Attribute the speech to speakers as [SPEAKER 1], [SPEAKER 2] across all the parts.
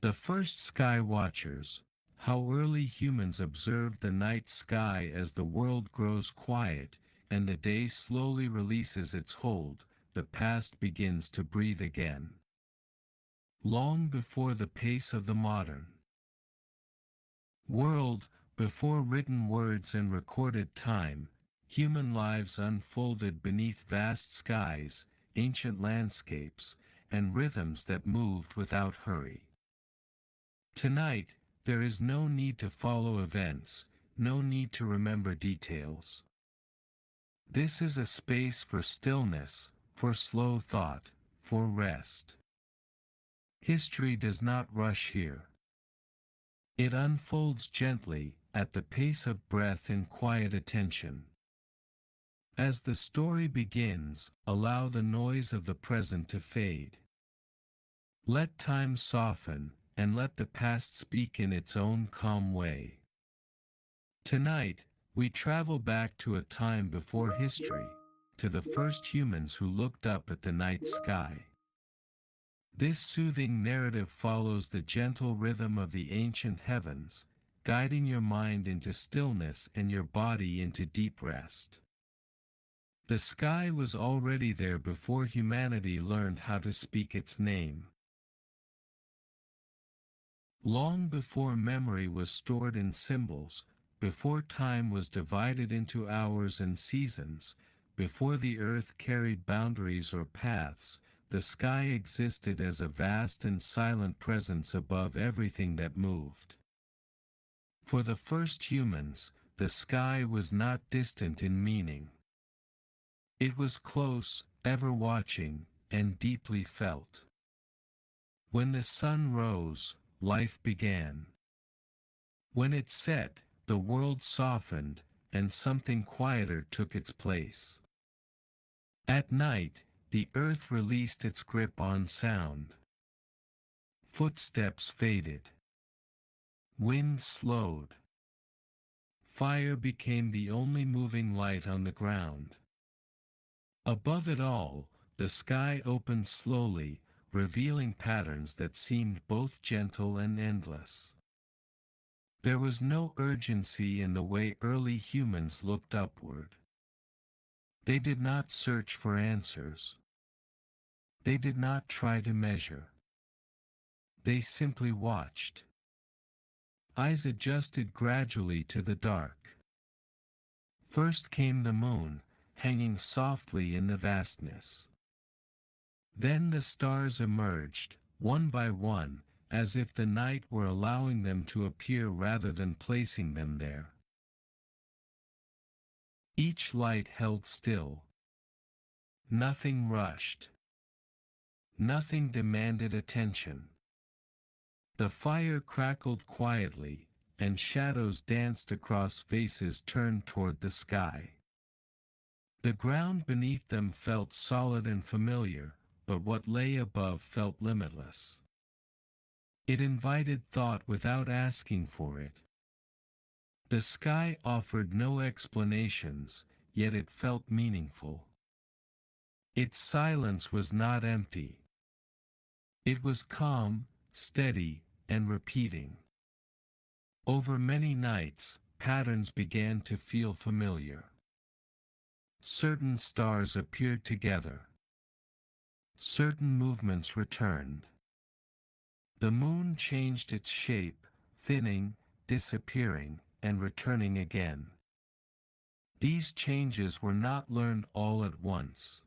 [SPEAKER 1] The first sky watchers. How early humans observed the night sky as the world grows quiet, and the day slowly releases its hold, the past begins to breathe again. Long before the pace of the modern world, before written words and recorded time, human lives unfolded beneath vast skies, ancient landscapes, and rhythms that moved without hurry. Tonight, there is no need to follow events, no need to remember details. This is a space for stillness, for slow thought, for rest. History does not rush here. It unfolds gently, at the pace of breath and quiet attention. As the story begins, allow the noise of the present to fade. Let time soften, and let the past speak in its own calm way. Tonight, we travel back to a time before history, to the first humans who looked up at the night sky. This soothing narrative follows the gentle rhythm of the ancient heavens, guiding your mind into stillness and your body into deep rest. The sky was already there before humanity learned how to speak its name. Long before memory was stored in symbols, before time was divided into hours and seasons, before the earth carried boundaries or paths, the sky existed as a vast and silent presence above everything that moved. For the first humans, the sky was not distant in meaning. It was close, ever watching, and deeply felt. When the sun rose, life began. When it set, the world softened, and something quieter took its place. At night, the earth released its grip on sound. Footsteps faded. Wind slowed. Fire became the only moving light on the ground. Above it all, the sky opened slowly, revealing patterns that seemed both gentle and endless. There was no urgency in the way early humans looked upward. They did not search for answers. They did not try to measure. They simply watched. Eyes adjusted gradually to the dark. First came the moon, hanging softly in the vastness. Then the stars emerged, one by one, as if the night were allowing them to appear rather than placing them there. Each light held still. Nothing rushed. Nothing demanded attention. The fire crackled quietly, and shadows danced across faces turned toward the sky. The ground beneath them felt solid and familiar, but what lay above felt limitless. It invited thought without asking for it. The sky offered no explanations, yet it felt meaningful. Its silence was not empty. It was calm, steady, and repeating. Over many nights, patterns began to feel familiar. Certain stars appeared together. Certain movements returned. The moon changed its shape, thinning, disappearing, and returning again. These changes were not learned all at once.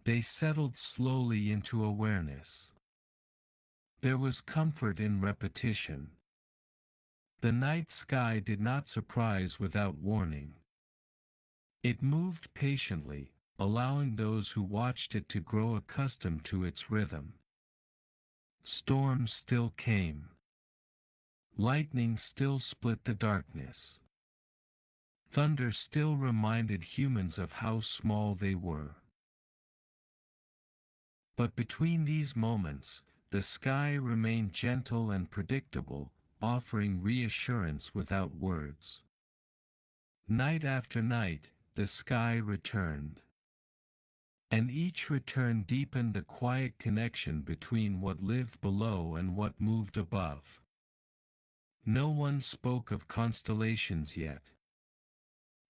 [SPEAKER 1] They settled slowly into awareness. There was comfort in repetition. The night sky did not surprise without warning. It moved patiently, allowing those who watched it to grow accustomed to its rhythm. Storms still came. Lightning still split the darkness. Thunder still reminded humans of how small they were. But between these moments, the sky remained gentle and predictable, offering reassurance without words. Night after night, the sky returned. And each return deepened the quiet connection between what lived below and what moved above. No one spoke of constellations yet.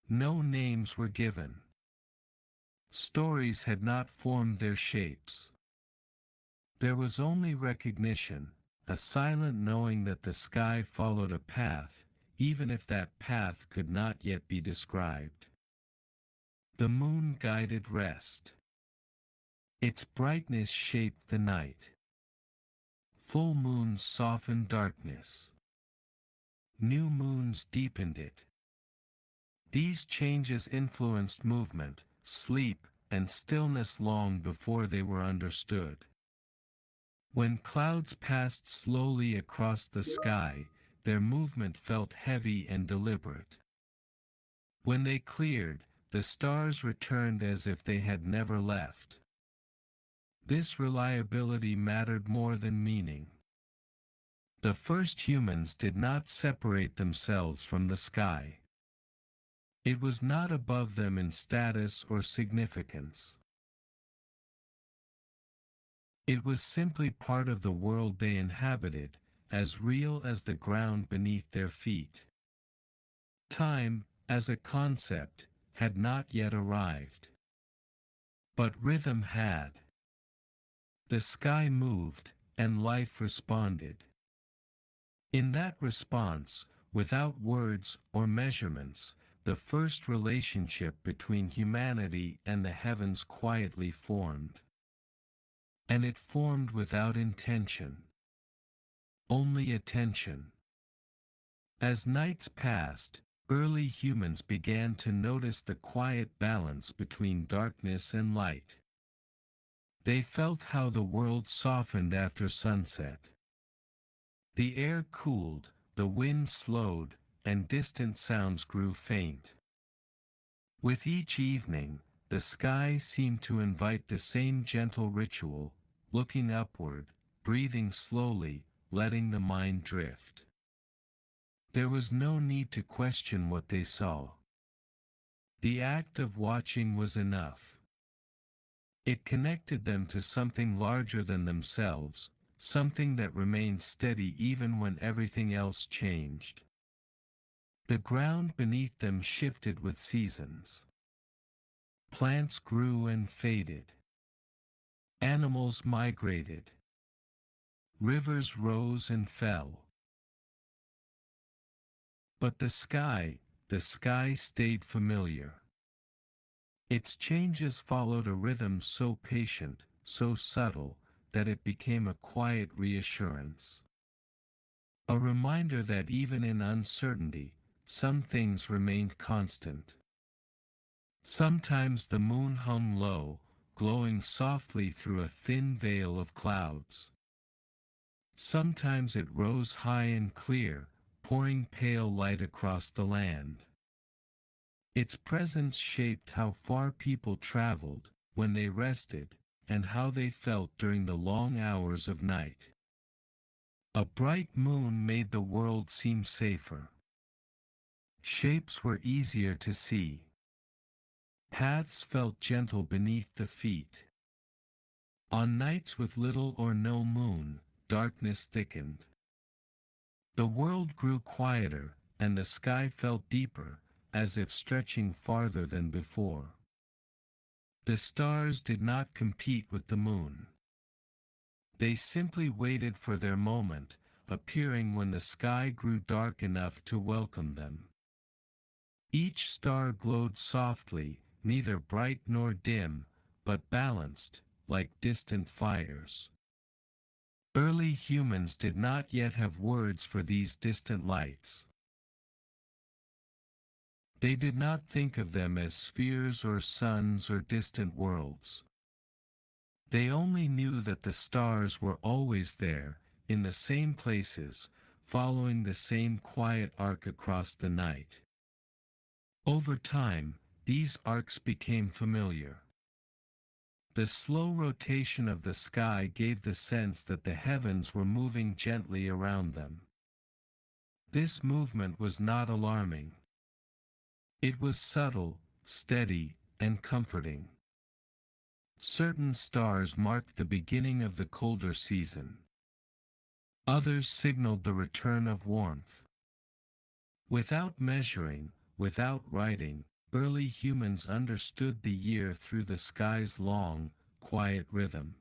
[SPEAKER 1] No names were given. Stories had not formed their shapes. There was only recognition, a silent knowing that the sky followed a path, even if that path could not yet be described. The moon guided rest. Its brightness shaped the night. Full moons softened darkness. New moons deepened it. These changes influenced movement, sleep, and stillness long before they were understood. When clouds passed slowly across the sky, their movement felt heavy and deliberate. When they cleared, the stars returned as if they had never left. This reliability mattered more than meaning. The first humans did not separate themselves from the sky. It was not above them in status or significance. It was simply part of the world they inhabited, as real as the ground beneath their feet. Time, as a concept, had not yet arrived. But rhythm had. The sky moved, and life responded. In that response, without words or measurements, the first relationship between humanity and the heavens quietly formed. And it formed without intention. Only attention. As nights passed, early humans began to notice the quiet balance between darkness and light. They felt how the world softened after sunset. The air cooled, the wind slowed, and distant sounds grew faint. With each evening, the sky seemed to invite the same gentle ritual, looking upward, breathing slowly, letting the mind drift. There was no need to question what they saw. The act of watching was enough. It connected them to something larger than themselves, something that remained steady even when everything else changed. The ground beneath them shifted with seasons. Plants grew and faded. Animals migrated. Rivers rose and fell. But the sky stayed familiar. Its changes followed a rhythm so patient, so subtle, that it became a quiet reassurance. A reminder that even in uncertainty, some things remained constant. Sometimes the moon hung low, glowing softly through a thin veil of clouds. Sometimes it rose high and clear, pouring pale light across the land. Its presence shaped how far people traveled, when they rested, and how they felt during the long hours of night. A bright moon made the world seem safer. Shapes were easier to see. Paths felt gentle beneath the feet. On nights with little or no moon, darkness thickened. The world grew quieter, and the sky felt deeper, as if stretching farther than before. The stars did not compete with the moon. They simply waited for their moment, appearing when the sky grew dark enough to welcome them. Each star glowed softly, neither bright nor dim, but balanced, like distant fires. Early humans did not yet have words for these distant lights. They did not think of them as spheres or suns or distant worlds. They only knew that the stars were always there, in the same places, following the same quiet arc across the night. Over time, these arcs became familiar. The slow rotation of the sky gave the sense that the heavens were moving gently around them. This movement was not alarming. It was subtle, steady, and comforting. Certain stars marked the beginning of the colder season. Others signaled the return of warmth. Without measuring, without writing, early humans understood the year through the sky's long, quiet rhythm.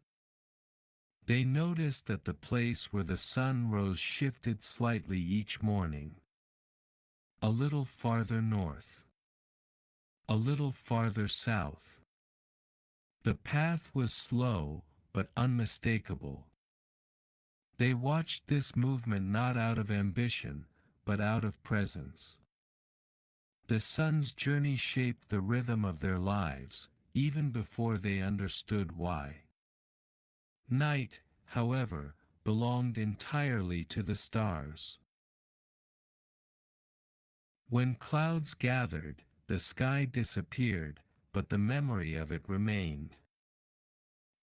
[SPEAKER 1] They noticed that the place where the sun rose shifted slightly each morning. A little farther north. A little farther south. The path was slow, but unmistakable. They watched this movement not out of ambition, but out of presence. The sun's journey shaped the rhythm of their lives, even before they understood why. Night, however, belonged entirely to the stars. When clouds gathered, the sky disappeared, but the memory of it remained.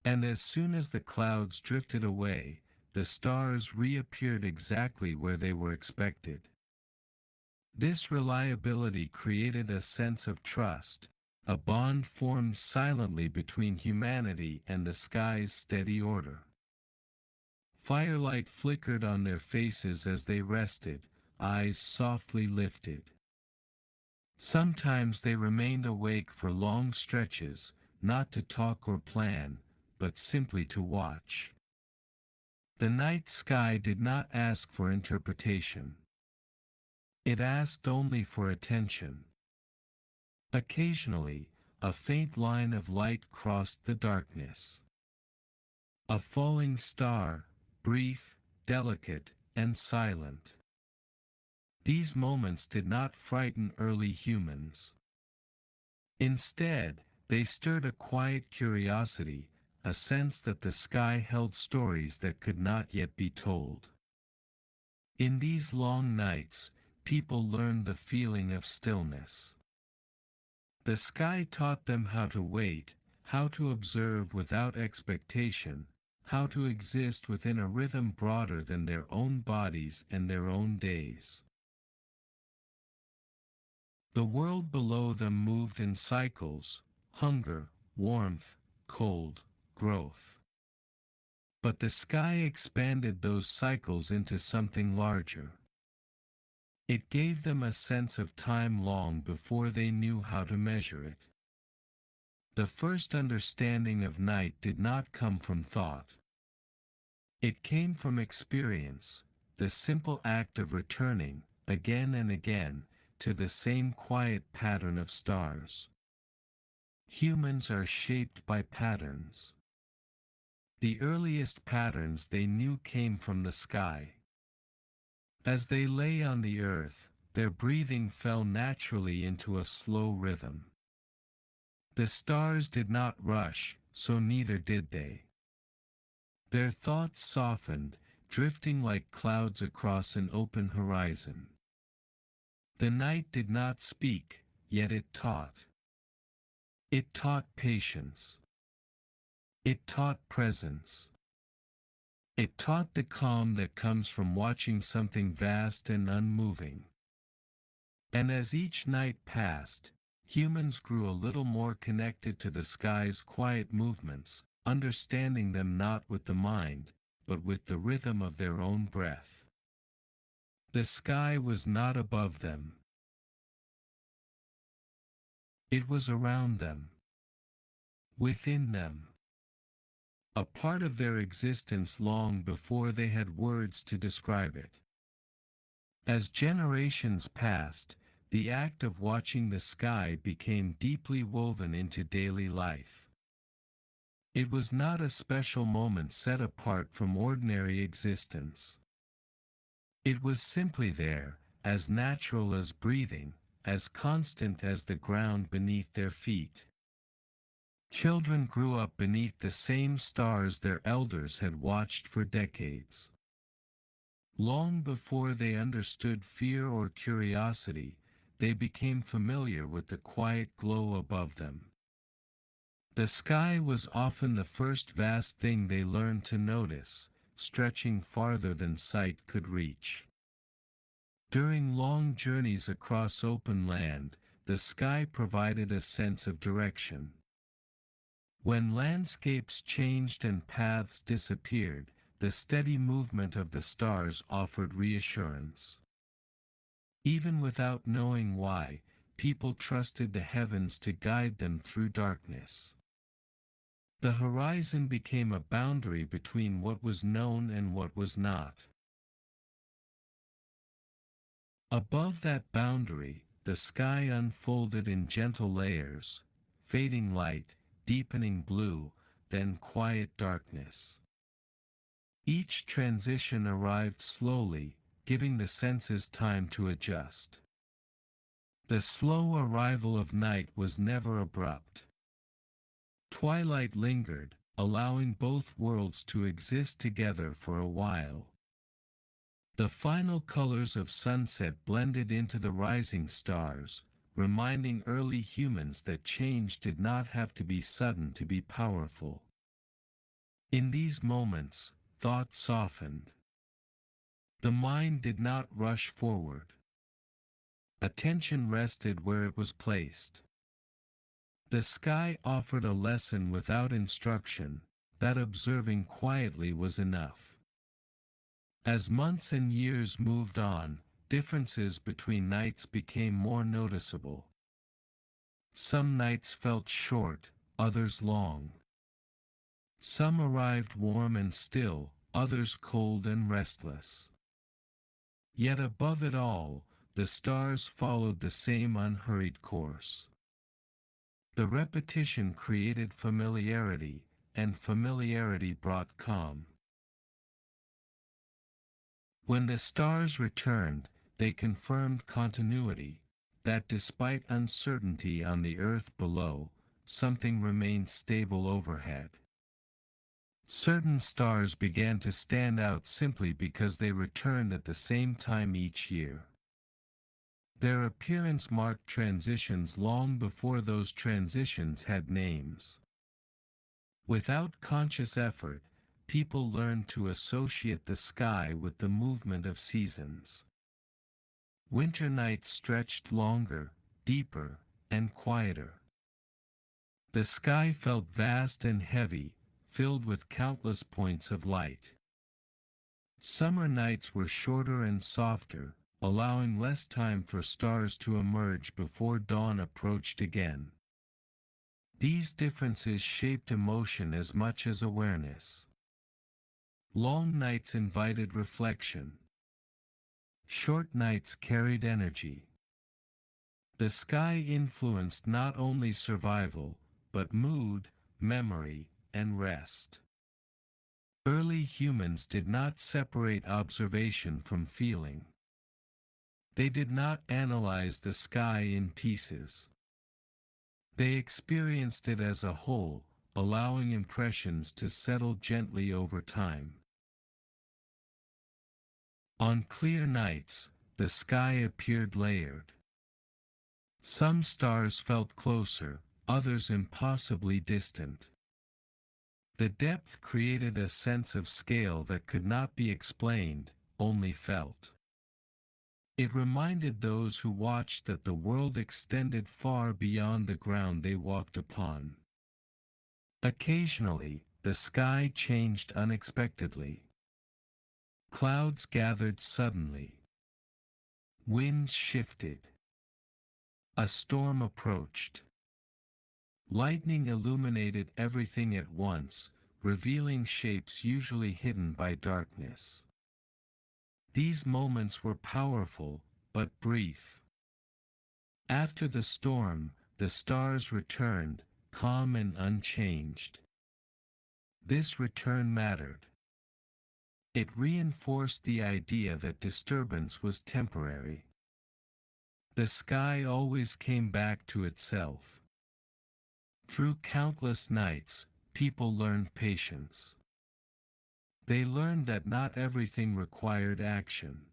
[SPEAKER 1] And as soon as the clouds drifted away, the stars reappeared exactly where they were expected. This reliability created a sense of trust, a bond formed silently between humanity and the sky's steady order. Firelight flickered on their faces as they rested, eyes softly lifted. Sometimes they remained awake for long stretches, not to talk or plan, but simply to watch. The night sky did not ask for interpretation. It asked only for attention. Occasionally, a faint line of light crossed the darkness. A falling star, brief, delicate, and silent. These moments did not frighten early humans. Instead, they stirred a quiet curiosity, a sense that the sky held stories that could not yet be told. In these long nights, people learned the feeling of stillness. The sky taught them how to wait, how to observe without expectation, how to exist within a rhythm broader than their own bodies and their own days. The world below them moved in cycles: hunger, warmth, cold, growth. But the sky expanded those cycles into something larger. It gave them a sense of time long before they knew how to measure it. The first understanding of night did not come from thought. It came from experience, the simple act of returning, again and again, to the same quiet pattern of stars. Humans are shaped by patterns. The earliest patterns they knew came from the sky. As they lay on the earth, their breathing fell naturally into a slow rhythm. The stars did not rush, so neither did they. Their thoughts softened, drifting like clouds across an open horizon. The night did not speak, yet it taught. It taught patience. It taught presence. It taught the calm that comes from watching something vast and unmoving. And as each night passed, humans grew a little more connected to the sky's quiet movements, understanding them not with the mind, but with the rhythm of their own breath. The sky was not above them. It was around them. Within them. A part of their existence long before they had words to describe it. As generations passed, the act of watching the sky became deeply woven into daily life. It was not a special moment set apart from ordinary existence. It was simply there, as natural as breathing, as constant as the ground beneath their feet. Children grew up beneath the same stars their elders had watched for decades. Long before they understood fear or curiosity, they became familiar with the quiet glow above them. The sky was often the first vast thing they learned to notice, stretching farther than sight could reach. During long journeys across open land, the sky provided a sense of direction. When landscapes changed and paths disappeared, the steady movement of the stars offered reassurance. Even without knowing why, people trusted the heavens to guide them through darkness. The horizon became a boundary between what was known and what was not. Above that boundary, the sky unfolded in gentle layers, fading light, deepening blue, then quiet darkness. Each transition arrived slowly, giving the senses time to adjust. The slow arrival of night was never abrupt. Twilight lingered, allowing both worlds to exist together for a while. The final colors of sunset blended into the rising stars, reminding early humans that change did not have to be sudden to be powerful. In these moments, thought softened. The mind did not rush forward. Attention rested where it was placed. The sky offered a lesson without instruction, that observing quietly was enough. As months and years moved on, differences between nights became more noticeable. Some nights felt short, others long. Some arrived warm and still, others cold and restless. Yet above it all, the stars followed the same unhurried course. The repetition created familiarity, and familiarity brought calm. When the stars returned, they confirmed continuity, that despite uncertainty on the earth below, something remained stable overhead. Certain stars began to stand out simply because they returned at the same time each year. Their appearance marked transitions long before those transitions had names. Without conscious effort, people learned to associate the sky with the movement of seasons. Winter nights stretched longer, deeper, and quieter. The sky felt vast and heavy, filled with countless points of light. Summer nights were shorter and softer, allowing less time for stars to emerge before dawn approached again. These differences shaped emotion as much as awareness. Long nights invited reflection. Short nights carried energy. The sky influenced not only survival, but mood, memory, and rest. Early humans did not separate observation from feeling. They did not analyze the sky in pieces. They experienced it as a whole, allowing impressions to settle gently over time. On clear nights, the sky appeared layered. Some stars felt closer, others impossibly distant. The depth created a sense of scale that could not be explained, only felt. It reminded those who watched that the world extended far beyond the ground they walked upon. Occasionally, the sky changed unexpectedly. Clouds gathered suddenly. Winds shifted. A storm approached. Lightning illuminated everything at once, revealing shapes usually hidden by darkness. These moments were powerful, but brief. After the storm, the stars returned, calm and unchanged. This return mattered. It reinforced the idea that disturbance was temporary. The sky always came back to itself. Through countless nights, people learned patience. They learned that not everything required action.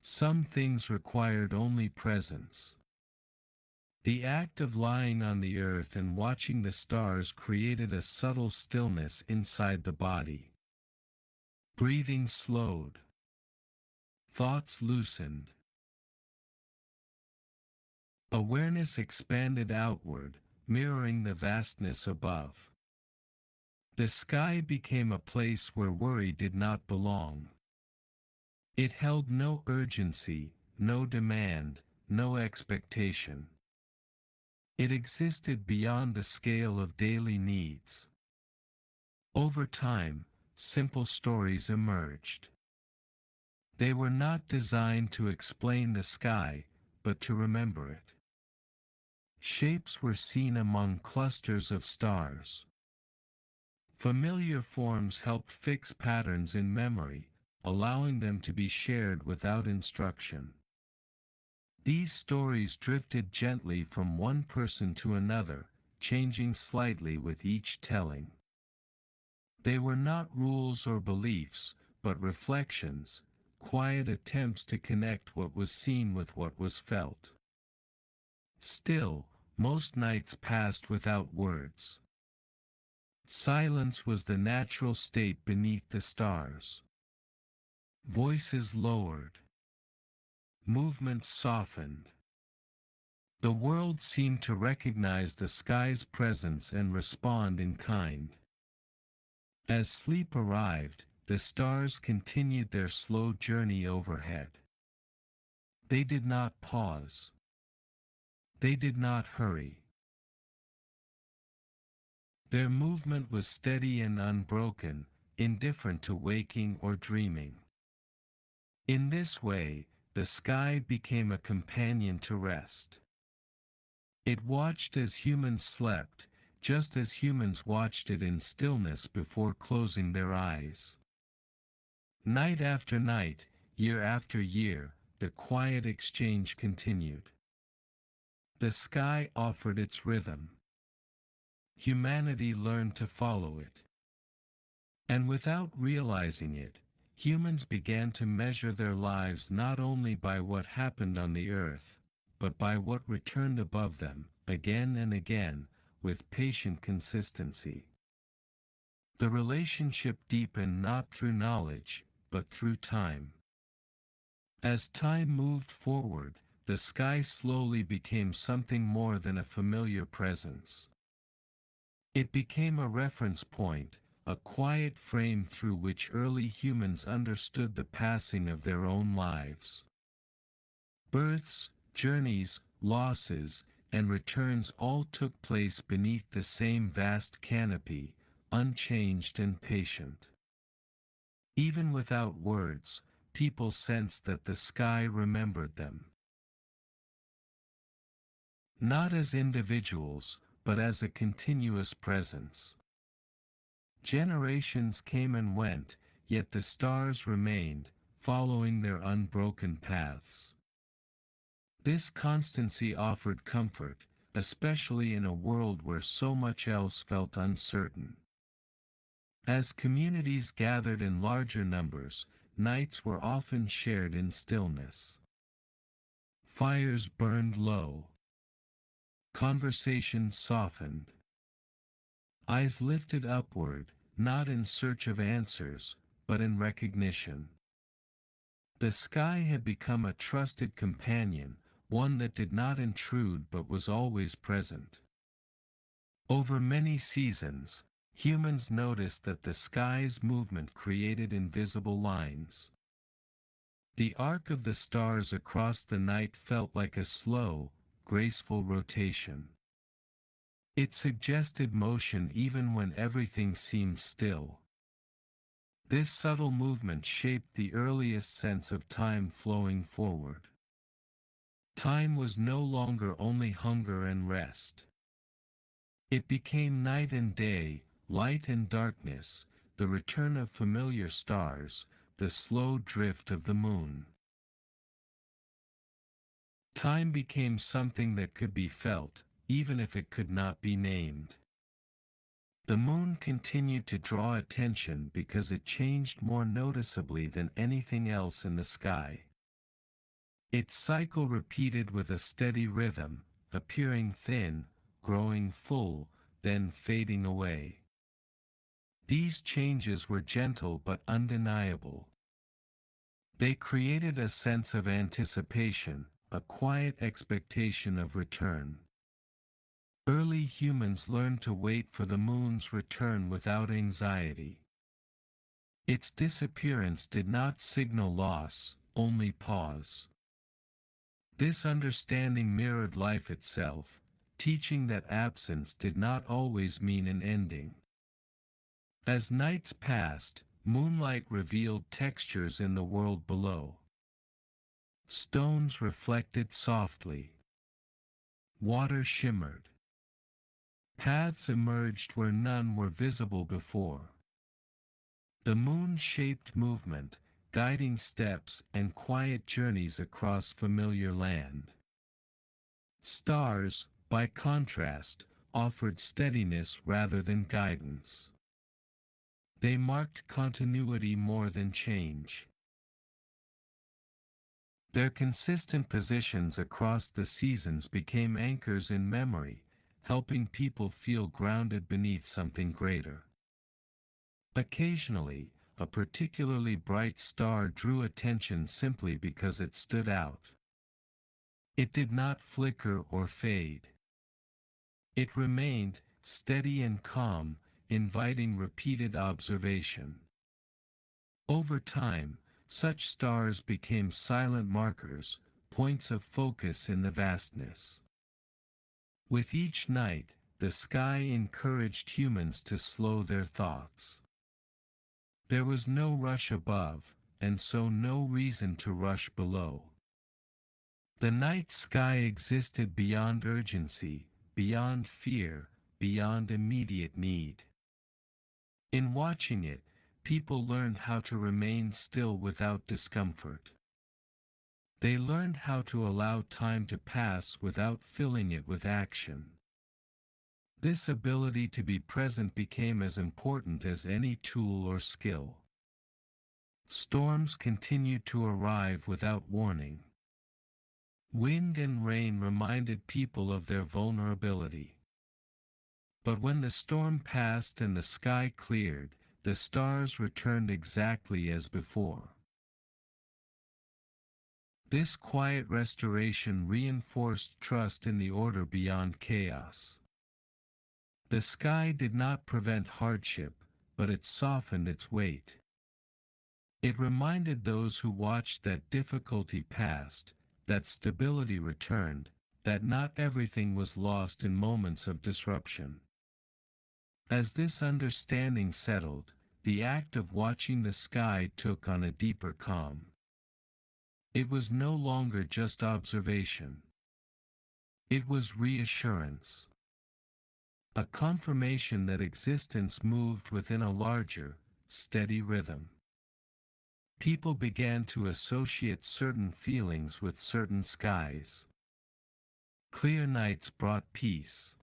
[SPEAKER 1] Some things required only presence. The act of lying on the earth and watching the stars created a subtle stillness inside the body. Breathing slowed. Thoughts loosened. Awareness expanded outward, mirroring the vastness above. The sky became a place where worry did not belong. It held no urgency, no demand, no expectation. It existed beyond the scale of daily needs. Over time, simple stories emerged. They were not designed to explain the sky, but to remember it. Shapes were seen among clusters of stars. Familiar forms helped fix patterns in memory, allowing them to be shared without instruction. These stories drifted gently from one person to another, changing slightly with each telling. They were not rules or beliefs, but reflections, quiet attempts to connect what was seen with what was felt. Still, most nights passed without words. Silence was the natural state beneath the stars. Voices lowered. Movements softened. The world seemed to recognize the sky's presence and respond in kind. As sleep arrived, the stars continued their slow journey overhead. They did not pause. They did not hurry. Their movement was steady and unbroken, indifferent to waking or dreaming. In this way, the sky became a companion to rest. It watched as humans slept, just as humans watched it in stillness before closing their eyes. Night after night, year after year, the quiet exchange continued. The sky offered its rhythm. Humanity learned to follow it. And without realizing it, humans began to measure their lives not only by what happened on the earth, but by what returned above them, again and again, with patient consistency. The relationship deepened not through knowledge, but through time. As time moved forward, the sky slowly became something more than a familiar presence. It became a reference point, a quiet frame through which early humans understood the passing of their own lives. Births, journeys, losses, and returns all took place beneath the same vast canopy, unchanged and patient. Even without words, people sensed that the sky remembered them. Not as individuals, but as a continuous presence. Generations came and went, yet the stars remained, following their unbroken paths. This constancy offered comfort, especially in a world where so much else felt uncertain. As communities gathered in larger numbers, nights were often shared in stillness. Fires burned low. Conversations softened. Eyes lifted upward, not in search of answers, but in recognition. The sky had become a trusted companion, one that did not intrude but was always present. Over many seasons, humans noticed that the sky's movement created invisible lines. The arc of the stars across the night felt like a slow, graceful rotation. It suggested motion even when everything seemed still. This subtle movement shaped the earliest sense of time flowing forward. Time was no longer only hunger and rest. It became night and day, light and darkness, the return of familiar stars, the slow drift of the moon. Time became something that could be felt, even if it could not be named. The moon continued to draw attention because it changed more noticeably than anything else in the sky. Its cycle repeated with a steady rhythm, appearing thin, growing full, then fading away. These changes were gentle but undeniable. They created a sense of anticipation, a quiet expectation of return. Early humans learned to wait for the moon's return without anxiety. Its disappearance did not signal loss, only pause. This understanding mirrored life itself, teaching that absence did not always mean an ending. As nights passed, moonlight revealed textures in the world below. Stones reflected softly. Water shimmered. Paths emerged where none were visible before. The moon shaped movement, guiding steps and quiet journeys across familiar land. Stars, by contrast, offered steadiness rather than guidance. They marked continuity more than change. Their consistent positions across the seasons became anchors in memory, helping people feel grounded beneath something greater. Occasionally, a particularly bright star drew attention simply because it stood out. It did not flicker or fade. It remained, steady and calm, inviting repeated observation. Over time, such stars became silent markers, points of focus in the vastness. With each night, the sky encouraged humans to slow their thoughts. There was no rush above, and so no reason to rush below. The night sky existed beyond urgency, beyond fear, beyond immediate need. In watching it, people learned how to remain still without discomfort. They learned how to allow time to pass without filling it with action. This ability to be present became as important as any tool or skill. Storms continued to arrive without warning. Wind and rain reminded people of their vulnerability. But when the storm passed and the sky cleared, the stars returned exactly as before. This quiet restoration reinforced trust in the order beyond chaos. The sky did not prevent hardship, but it softened its weight. It reminded those who watched that difficulty passed, that stability returned, that not everything was lost in moments of disruption. As this understanding settled, the act of watching the sky took on a deeper calm. It was no longer just observation. It was reassurance. A confirmation that existence moved within a larger, steady rhythm. People began to associate certain feelings with certain skies. Clear nights brought peace.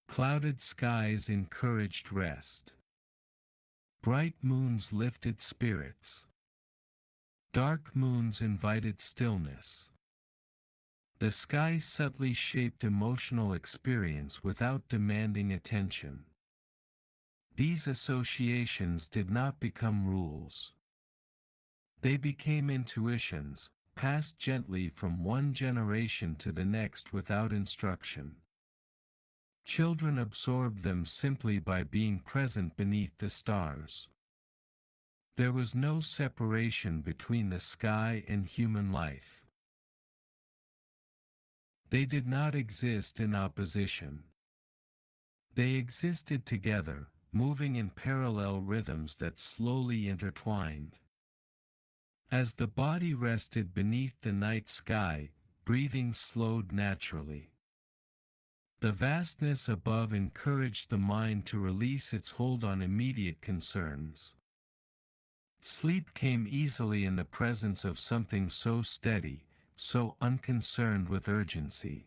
[SPEAKER 1] Clouded skies encouraged rest. Bright moons lifted spirits. Dark moons invited stillness. The sky subtly shaped emotional experience without demanding attention. These associations did not become rules. They became intuitions, passed gently from one generation to the next without instruction. Children absorbed them simply by being present beneath the stars. There was no separation between the sky and human life. They did not exist in opposition. They existed together, moving in parallel rhythms that slowly intertwined. As the body rested beneath the night sky, breathing slowed naturally. The vastness above encouraged the mind to release its hold on immediate concerns. Sleep came easily in the presence of something so steady, so unconcerned with urgency.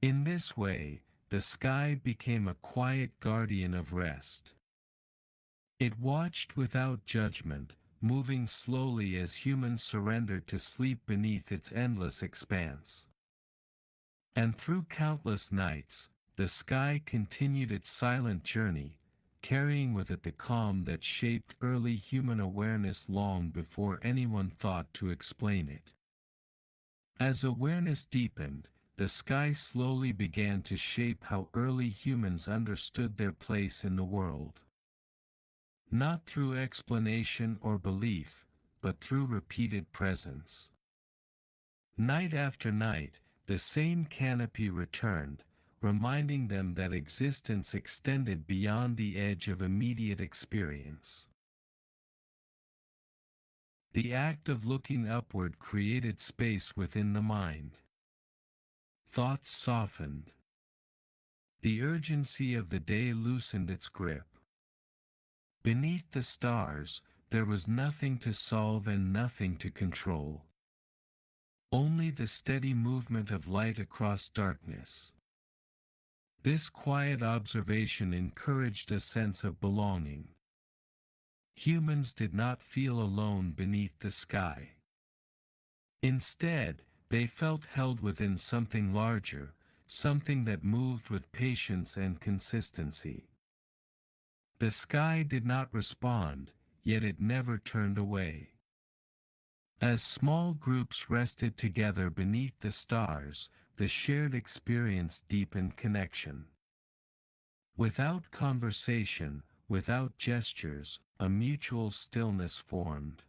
[SPEAKER 1] In this way, the sky became a quiet guardian of rest. It watched without judgment, moving slowly as humans surrendered to sleep beneath its endless expanse. And through countless nights, the sky continued its silent journey, carrying with it the calm that shaped early human awareness long before anyone thought to explain it. As awareness deepened, the sky slowly began to shape how early humans understood their place in the world. Not through explanation or belief, but through repeated presence. Night after night, the same canopy returned, reminding them that existence extended beyond the edge of immediate experience. The act of looking upward created space within the mind. Thoughts softened. The urgency of the day loosened its grip. Beneath the stars, there was nothing to solve and nothing to control. Only the steady movement of light across darkness. This quiet observation encouraged a sense of belonging. Humans did not feel alone beneath the sky. Instead, they felt held within something larger, something that moved with patience and consistency. The sky did not respond, yet it never turned away. As small groups rested together beneath the stars, the shared experience deepened connection. Without conversation, without gestures, a mutual stillness formed.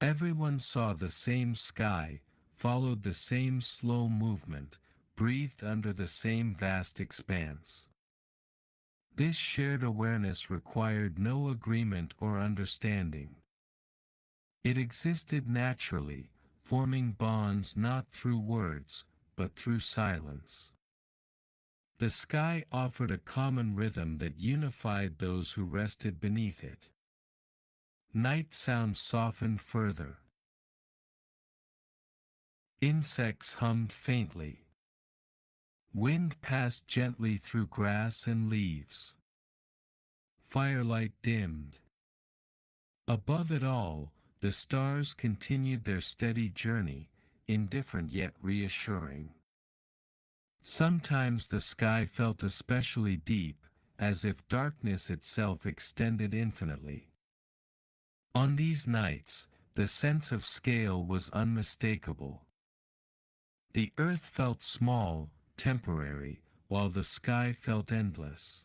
[SPEAKER 1] Everyone saw the same sky, followed the same slow movement, breathed under the same vast expanse. This shared awareness required no agreement or understanding. It existed naturally, forming bonds not through words, but through silence. The sky offered a common rhythm that unified those who rested beneath it. Night sounds softened further. Insects hummed faintly. Wind passed gently through grass and leaves. Firelight dimmed. Above it all, the stars continued their steady journey, indifferent yet reassuring. Sometimes the sky felt especially deep, as if darkness itself extended infinitely. On these nights, the sense of scale was unmistakable. The earth felt small, temporary, while the sky felt endless.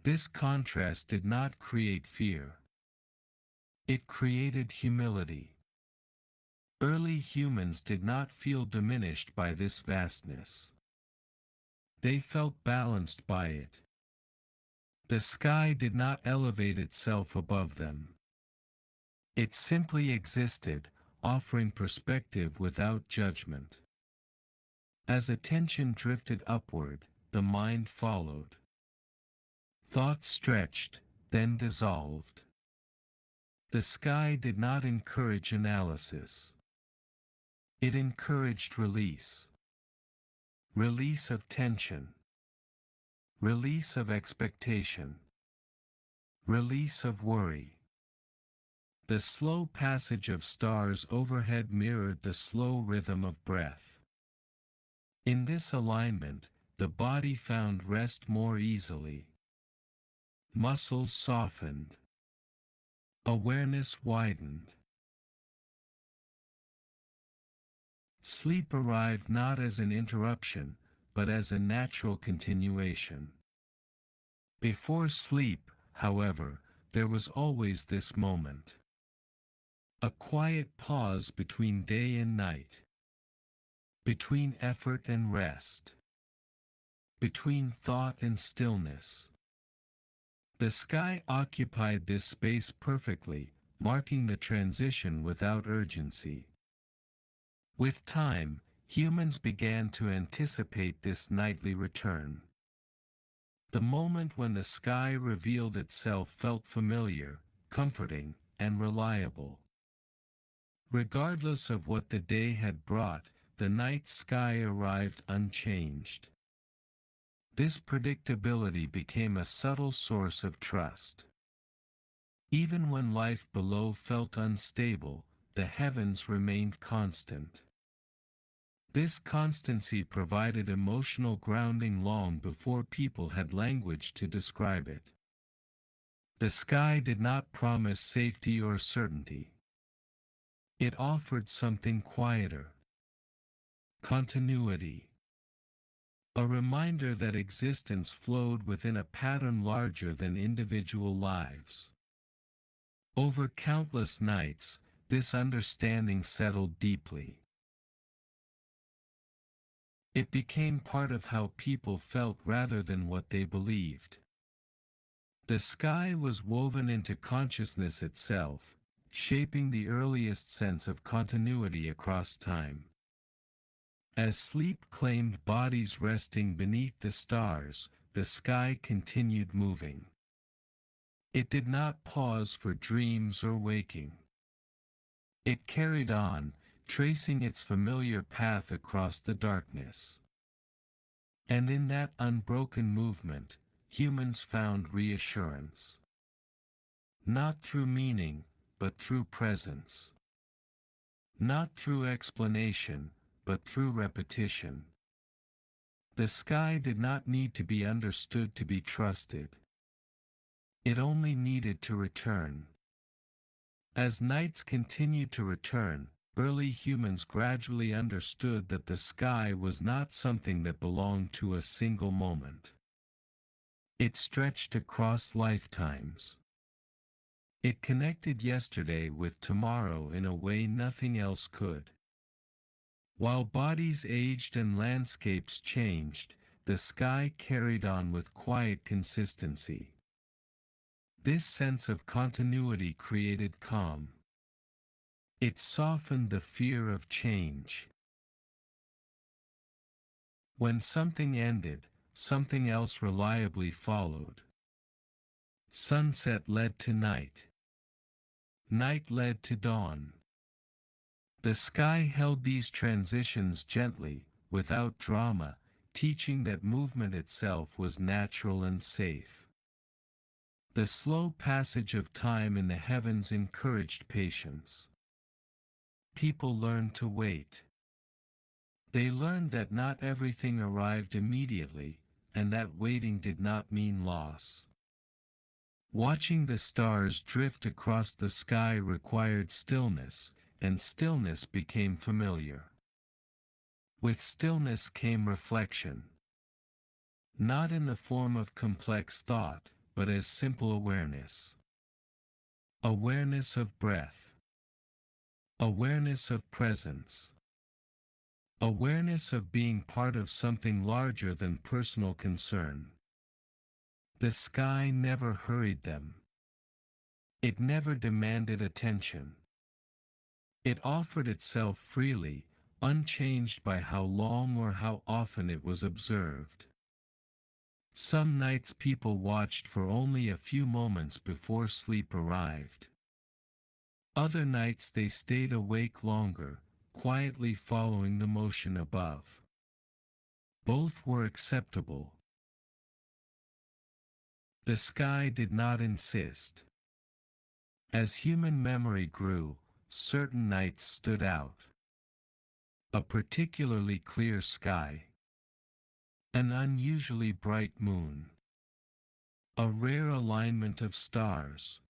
[SPEAKER 1] This contrast did not create fear. It created humility. Early humans did not feel diminished by this vastness. They felt balanced by it. The sky did not elevate itself above them. It simply existed, offering perspective without judgment. As attention drifted upward, the mind followed. Thoughts stretched, then dissolved. The sky did not encourage analysis. It encouraged release. Release of tension. Release of expectation. Release of worry. The slow passage of stars overhead mirrored the slow rhythm of breath. In this alignment, the body found rest more easily. Muscles softened. Awareness widened. Sleep arrived not as an interruption, but as a natural continuation. Before sleep, however, there was always this moment. A quiet pause between day and night. Between effort and rest. Between thought and stillness. The sky occupied this space perfectly, marking the transition without urgency. With time, humans began to anticipate this nightly return. The moment when the sky revealed itself felt familiar, comforting, and reliable. Regardless of what the day had brought, the night sky arrived unchanged. This predictability became a subtle source of trust. Even when life below felt unstable, the heavens remained constant. This constancy provided emotional grounding long before people had language to describe it. The sky did not promise safety or certainty. It offered something quieter. Continuity. A reminder that existence flowed within a pattern larger than individual lives. Over countless nights, this understanding settled deeply. It became part of how people felt rather than what they believed. The sky was woven into consciousness itself, shaping the earliest sense of continuity across time. As sleep claimed bodies resting beneath the stars, the sky continued moving. It did not pause for dreams or waking. It carried on, tracing its familiar path across the darkness. And in that unbroken movement, humans found reassurance. Not through meaning, but through presence. Not through explanation, but through repetition. The sky did not need to be understood to be trusted. It only needed to return. As nights continued to return, early humans gradually understood that the sky was not something that belonged to a single moment. It stretched across lifetimes. It connected yesterday with tomorrow in a way nothing else could. While bodies aged and landscapes changed, the sky carried on with quiet consistency. This sense of continuity created calm. It softened the fear of change. When something ended, something else reliably followed. Sunset led to night. Night led to dawn. The sky held these transitions gently, without drama, teaching that movement itself was natural and safe. The slow passage of time in the heavens encouraged patience. People learned to wait. They learned that not everything arrived immediately, and that waiting did not mean loss. Watching the stars drift across the sky required stillness, and stillness became familiar. With stillness came reflection. Not in the form of complex thought, but as simple awareness. Awareness of breath. Awareness of presence. Awareness of being part of something larger than personal concern. The sky never hurried them. It never demanded attention. It offered itself freely, unchanged by how long or how often it was observed. Some nights people watched for only a few moments before sleep arrived. Other nights they stayed awake longer, quietly following the motion above. Both were acceptable. The sky did not insist. As human memory grew, certain nights stood out. A particularly clear sky. An unusually bright moon. A rare alignment of stars.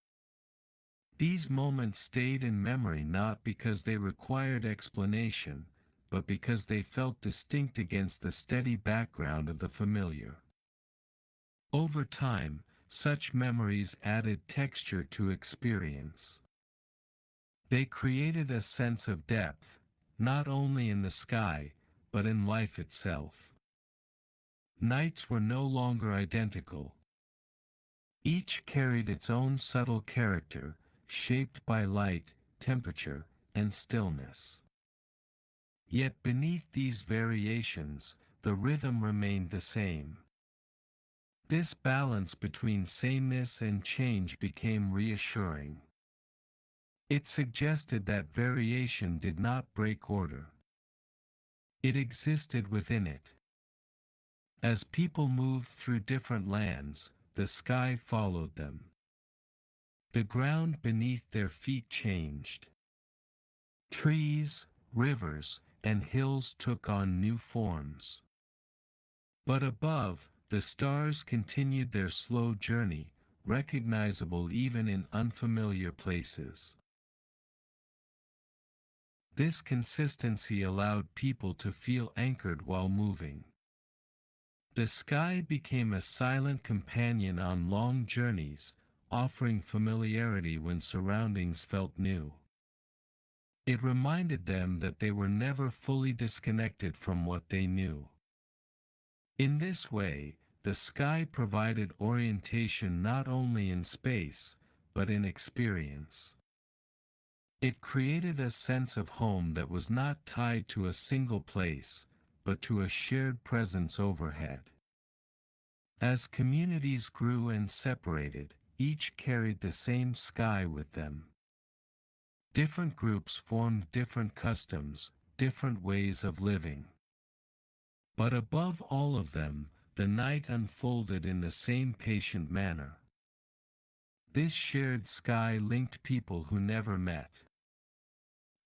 [SPEAKER 1] These moments stayed in memory not because they required explanation, but because they felt distinct against the steady background of the familiar. Over time, such memories added texture to experience. They created a sense of depth, not only in the sky, but in life itself. Nights were no longer identical. Each carried its own subtle character, shaped by light, temperature, and stillness. Yet beneath these variations, the rhythm remained the same. This balance between sameness and change became reassuring. It suggested that variation did not break order. It existed within it. As people moved through different lands, the sky followed them. The ground beneath their feet changed. Trees, rivers, and hills took on new forms. But above, the stars continued their slow journey, recognizable even in unfamiliar places. This consistency allowed people to feel anchored while moving. The sky became a silent companion on long journeys, offering familiarity when surroundings felt new. It reminded them that they were never fully disconnected from what they knew. In this way, the sky provided orientation not only in space, but in experience. It created a sense of home that was not tied to a single place, but to a shared presence overhead. As communities grew and separated, each carried the same sky with them. Different groups formed different customs, different ways of living. But above all of them, the night unfolded in the same patient manner. This shared sky linked people who never met.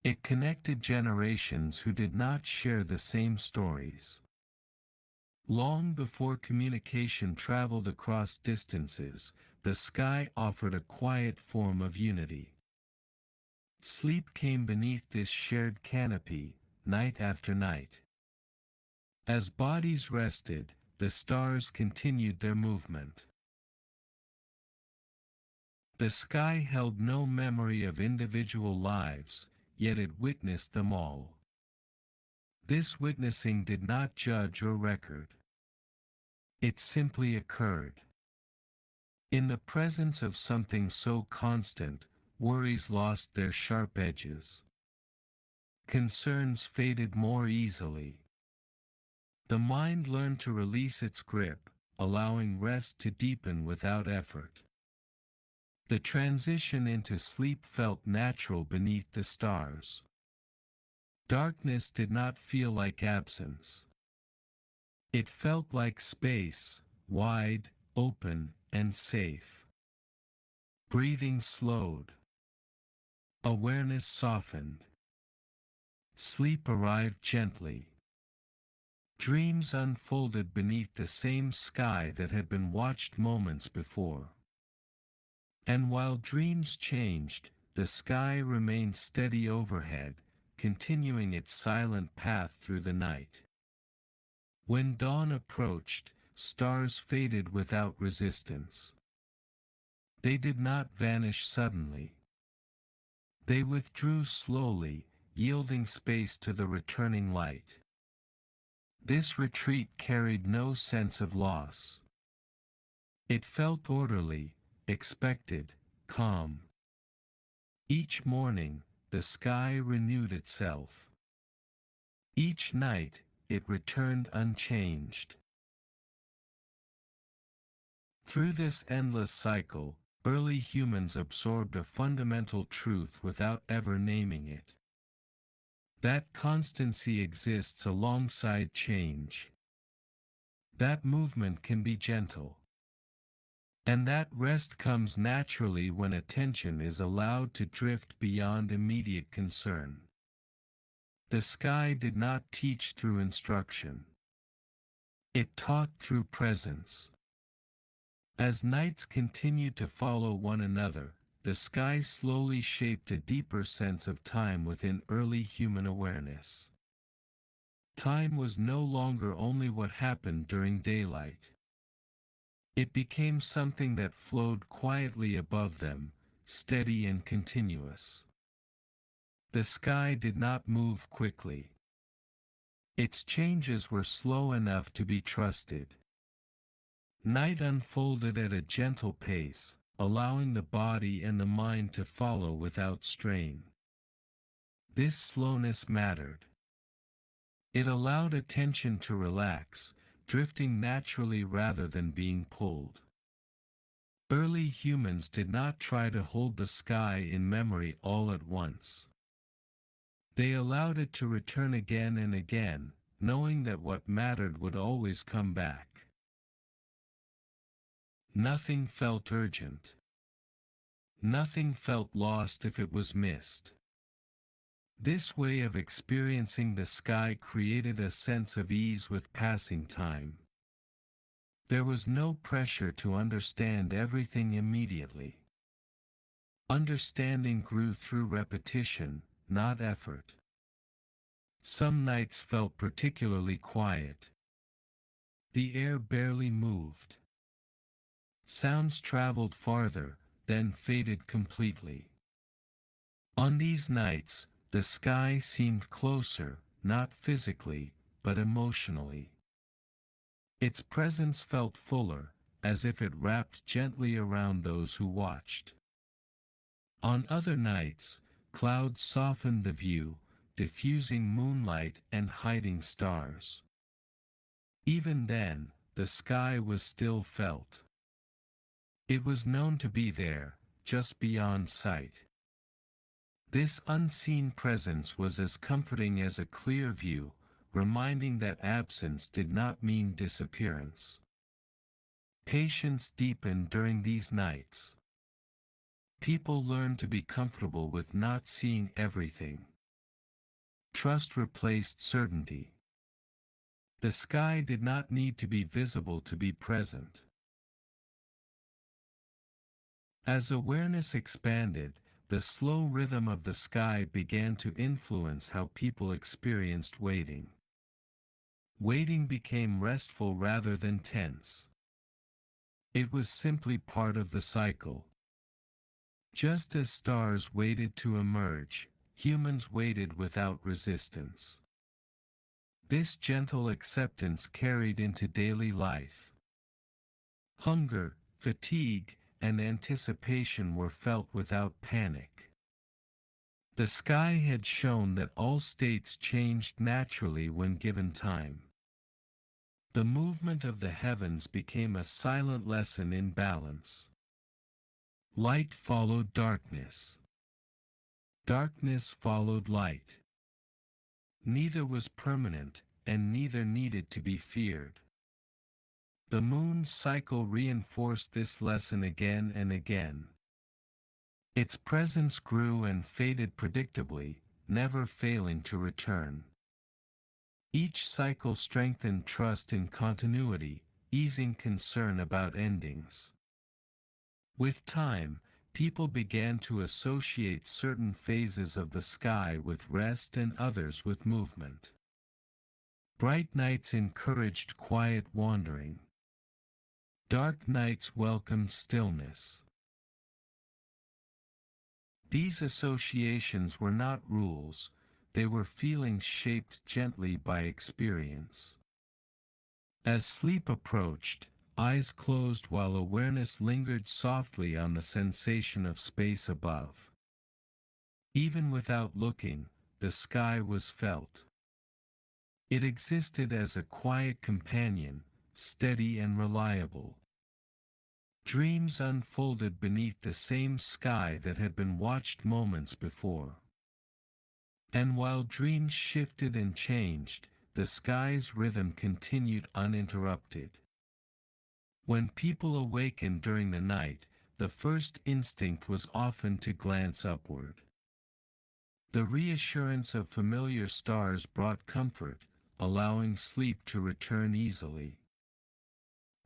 [SPEAKER 1] It connected generations who did not share the same stories. Long before communication traveled across distances, the sky offered a quiet form of unity. Sleep came beneath this shared canopy, night after night. As bodies rested, the stars continued their movement. The sky held no memory of individual lives, yet it witnessed them all. This witnessing did not judge or record. It simply occurred. In the presence of something so constant, worries lost their sharp edges. Concerns faded more easily. The mind learned to release its grip, allowing rest to deepen without effort. The transition into sleep felt natural beneath the stars. Darkness did not feel like absence. It felt like space, wide, open, and safe. Breathing slowed. Awareness softened. Sleep arrived gently. Dreams unfolded beneath the same sky that had been watched moments before. And while dreams changed, the sky remained steady overhead, continuing its silent path through the night. When dawn approached, stars faded without resistance. They did not vanish suddenly. They withdrew slowly, yielding space to the returning light. This retreat carried no sense of loss. It felt orderly, expected, calm. Each morning, the sky renewed itself. Each night, it returned unchanged. Through this endless cycle, early humans absorbed a fundamental truth without ever naming it. That constancy exists alongside change. That movement can be gentle. And that rest comes naturally when attention is allowed to drift beyond immediate concern. The sky did not teach through instruction. It taught through presence. As nights continued to follow one another, the sky slowly shaped a deeper sense of time within early human awareness. Time was no longer only what happened during daylight. It became something that flowed quietly above them, steady and continuous. The sky did not move quickly. Its changes were slow enough to be trusted. Night unfolded at a gentle pace, allowing the body and the mind to follow without strain. This slowness mattered. It allowed attention to relax, drifting naturally rather than being pulled. Early humans did not try to hold the sky in memory all at once. They allowed it to return again and again, knowing that what mattered would always come back. Nothing felt urgent. Nothing felt lost if it was missed. This way of experiencing the sky created a sense of ease with passing time. There was no pressure to understand everything immediately. Understanding grew through repetition, not effort. Some nights felt particularly quiet. The air barely moved. Sounds traveled farther, then faded completely. On these nights, the sky seemed closer, not physically, but emotionally. Its presence felt fuller, as if it wrapped gently around those who watched. On other nights, clouds softened the view, diffusing moonlight and hiding stars. Even then, the sky was still felt. It was known to be there, just beyond sight. This unseen presence was as comforting as a clear view, reminding that absence did not mean disappearance. Patience deepened during these nights. People learned to be comfortable with not seeing everything. Trust replaced certainty. The sky did not need to be visible to be present. As awareness expanded, the slow rhythm of the sky began to influence how people experienced waiting. Waiting became restful rather than tense. It was simply part of the cycle. Just as stars waited to emerge, humans waited without resistance. This gentle acceptance carried into daily life. Hunger, fatigue, and anticipation were felt without panic. The sky had shown that all states changed naturally when given time. The movement of the heavens became a silent lesson in balance. Light followed darkness. Darkness followed light. Neither was permanent, and neither needed to be feared. The moon's cycle reinforced this lesson again and again. Its presence grew and faded predictably, never failing to return. Each cycle strengthened trust in continuity, easing concern about endings. With time, people began to associate certain phases of the sky with rest and others with movement. Bright nights encouraged quiet wandering. Dark nights welcomed stillness. These associations were not rules, they were feelings shaped gently by experience. As sleep approached, eyes closed while awareness lingered softly on the sensation of space above. Even without looking, the sky was felt. It existed as a quiet companion, steady and reliable. Dreams unfolded beneath the same sky that had been watched moments before. And while dreams shifted and changed, the sky's rhythm continued uninterrupted. When people awakened during the night, the first instinct was often to glance upward. The reassurance of familiar stars brought comfort, allowing sleep to return easily.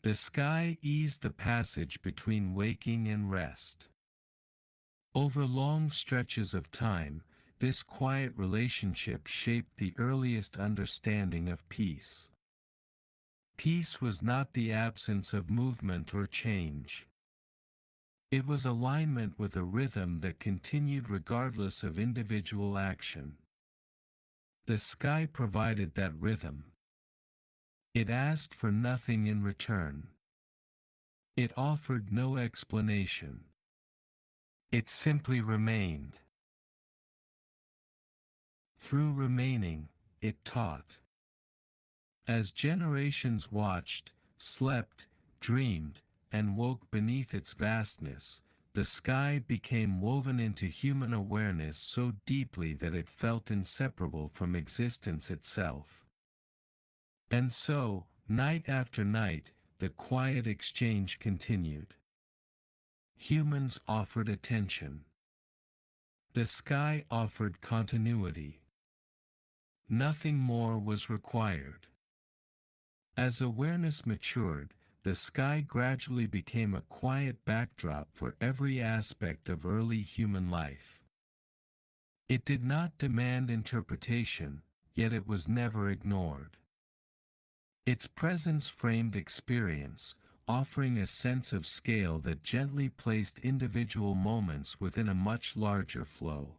[SPEAKER 1] The sky eased the passage between waking and rest. Over long stretches of time, this quiet relationship shaped the earliest understanding of peace. Peace was not the absence of movement or change. It was alignment with a rhythm that continued regardless of individual action. The sky provided that rhythm. It asked for nothing in return. It offered no explanation. It simply remained. Through remaining, it taught. As generations watched, slept, dreamed, and woke beneath its vastness, the sky became woven into human awareness so deeply that it felt inseparable from existence itself. And so, night after night, the quiet exchange continued. Humans offered attention. The sky offered continuity. Nothing more was required. As awareness matured, the sky gradually became a quiet backdrop for every aspect of early human life. It did not demand interpretation, yet it was never ignored. Its presence framed experience, offering a sense of scale that gently placed individual moments within a much larger flow.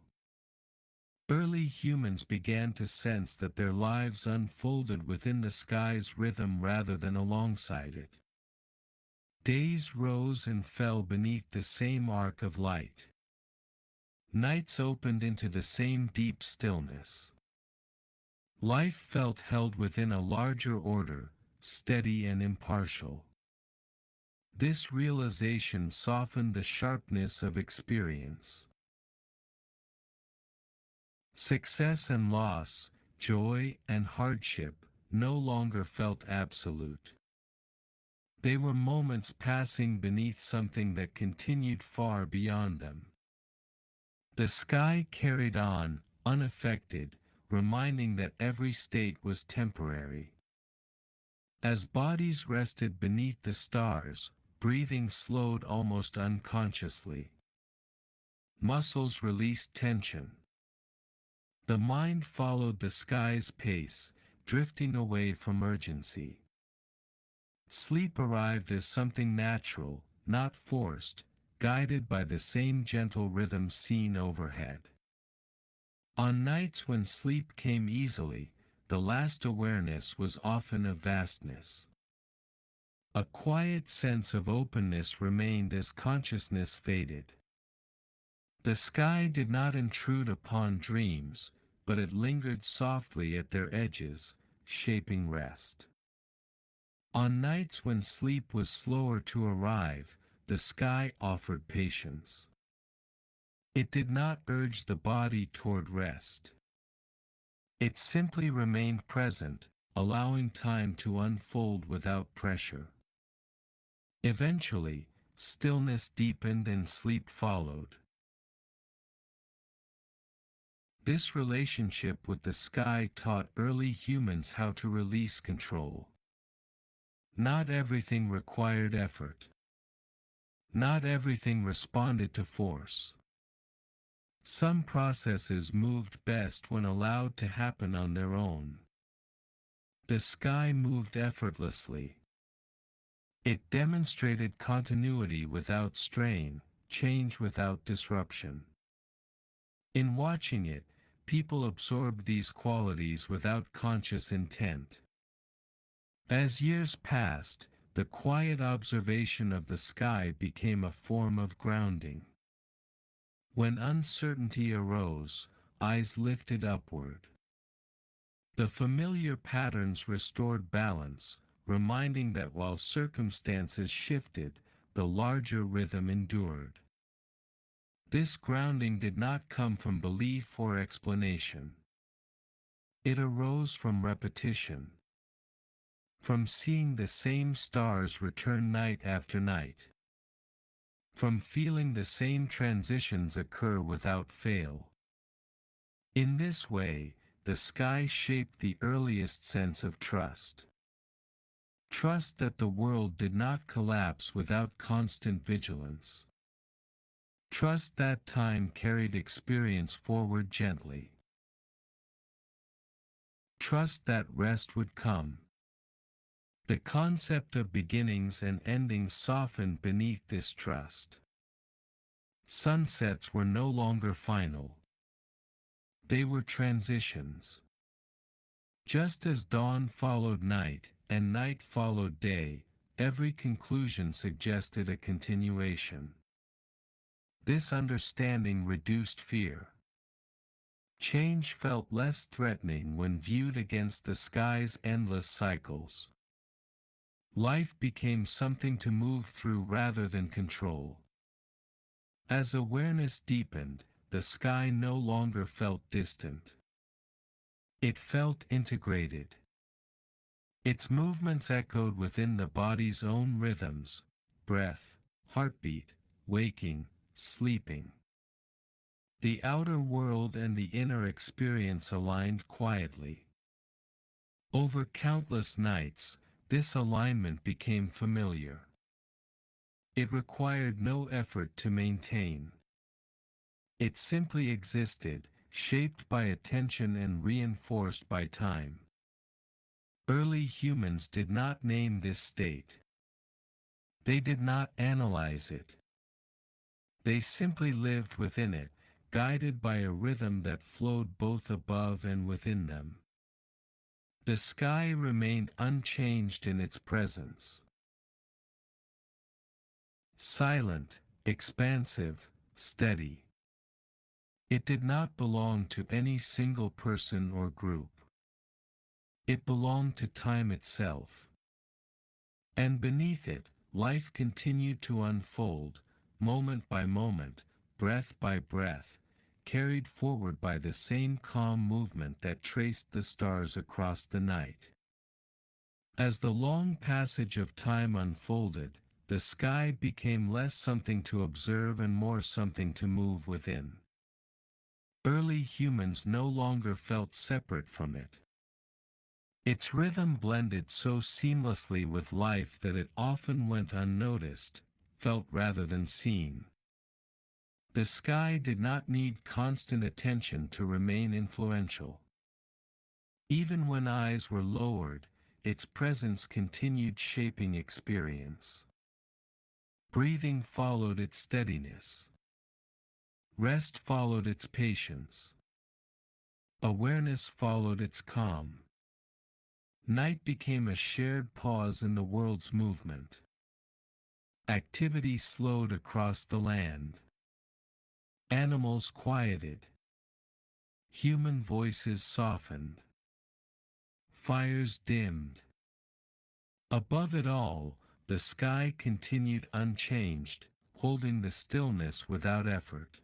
[SPEAKER 1] Early humans began to sense that their lives unfolded within the sky's rhythm rather than alongside it. Days rose and fell beneath the same arc of light. Nights opened into the same deep stillness. Life felt held within a larger order, steady and impartial. This realization softened the sharpness of experience. Success and loss, joy and hardship, no longer felt absolute. They were moments passing beneath something that continued far beyond them. The sky carried on, unaffected, reminding that every state was temporary. As bodies rested beneath the stars, breathing slowed almost unconsciously. Muscles released tension. The mind followed the sky's pace, drifting away from urgency. Sleep arrived as something natural, not forced, guided by the same gentle rhythm seen overhead. On nights when sleep came easily, the last awareness was often of vastness. A quiet sense of openness remained as consciousness faded. The sky did not intrude upon dreams, but it lingered softly at their edges, shaping rest. On nights when sleep was slower to arrive, the sky offered patience. It did not urge the body toward rest. It simply remained present, allowing time to unfold without pressure. Eventually, stillness deepened and sleep followed. This relationship with the sky taught early humans how to release control. Not everything required effort. Not everything responded to force. Some processes moved best when allowed to happen on their own. The sky moved effortlessly. It demonstrated continuity without strain, change without disruption. In watching it, people absorbed these qualities without conscious intent. As years passed, the quiet observation of the sky became a form of grounding. When uncertainty arose, eyes lifted upward. The familiar patterns restored balance, reminding that while circumstances shifted, the larger rhythm endured. This grounding did not come from belief or explanation. It arose from repetition. From seeing the same stars return night after night. From feeling the same transitions occur without fail. In this way, the sky shaped the earliest sense of trust. Trust that the world did not collapse without constant vigilance. Trust that time carried experience forward gently. Trust that rest would come. The concept of beginnings and endings softened beneath this trust. Sunsets were no longer final. They were transitions. Just as dawn followed night, and night followed day, every conclusion suggested a continuation. This understanding reduced fear. Change felt less threatening when viewed against the sky's endless cycles. Life became something to move through rather than control. As awareness deepened, the sky no longer felt distant. It felt integrated. Its movements echoed within the body's own rhythms: breath, heartbeat, waking, sleeping. The outer world and the inner experience aligned quietly. Over countless nights, this alignment became familiar. It required no effort to maintain. It simply existed, shaped by attention and reinforced by time. Early humans did not name this state. They did not analyze it. They simply lived within it, guided by a rhythm that flowed both above and within them. The sky remained unchanged in its presence. Silent, expansive, steady. It did not belong to any single person or group. It belonged to time itself. And beneath it, life continued to unfold, moment by moment, breath by breath, carried forward by the same calm movement that traced the stars across the night. As the long passage of time unfolded, the sky became less something to observe and more something to move within. Early humans no longer felt separate from it. Its rhythm blended so seamlessly with life that it often went unnoticed, felt rather than seen. The sky did not need constant attention to remain influential. Even when eyes were lowered, its presence continued shaping experience. Breathing followed its steadiness. Rest followed its patience. Awareness followed its calm. Night became a shared pause in the world's movement. Activity slowed across the land. Animals quieted. Human voices softened. Fires dimmed. Above it all, the sky continued unchanged, holding the stillness without effort.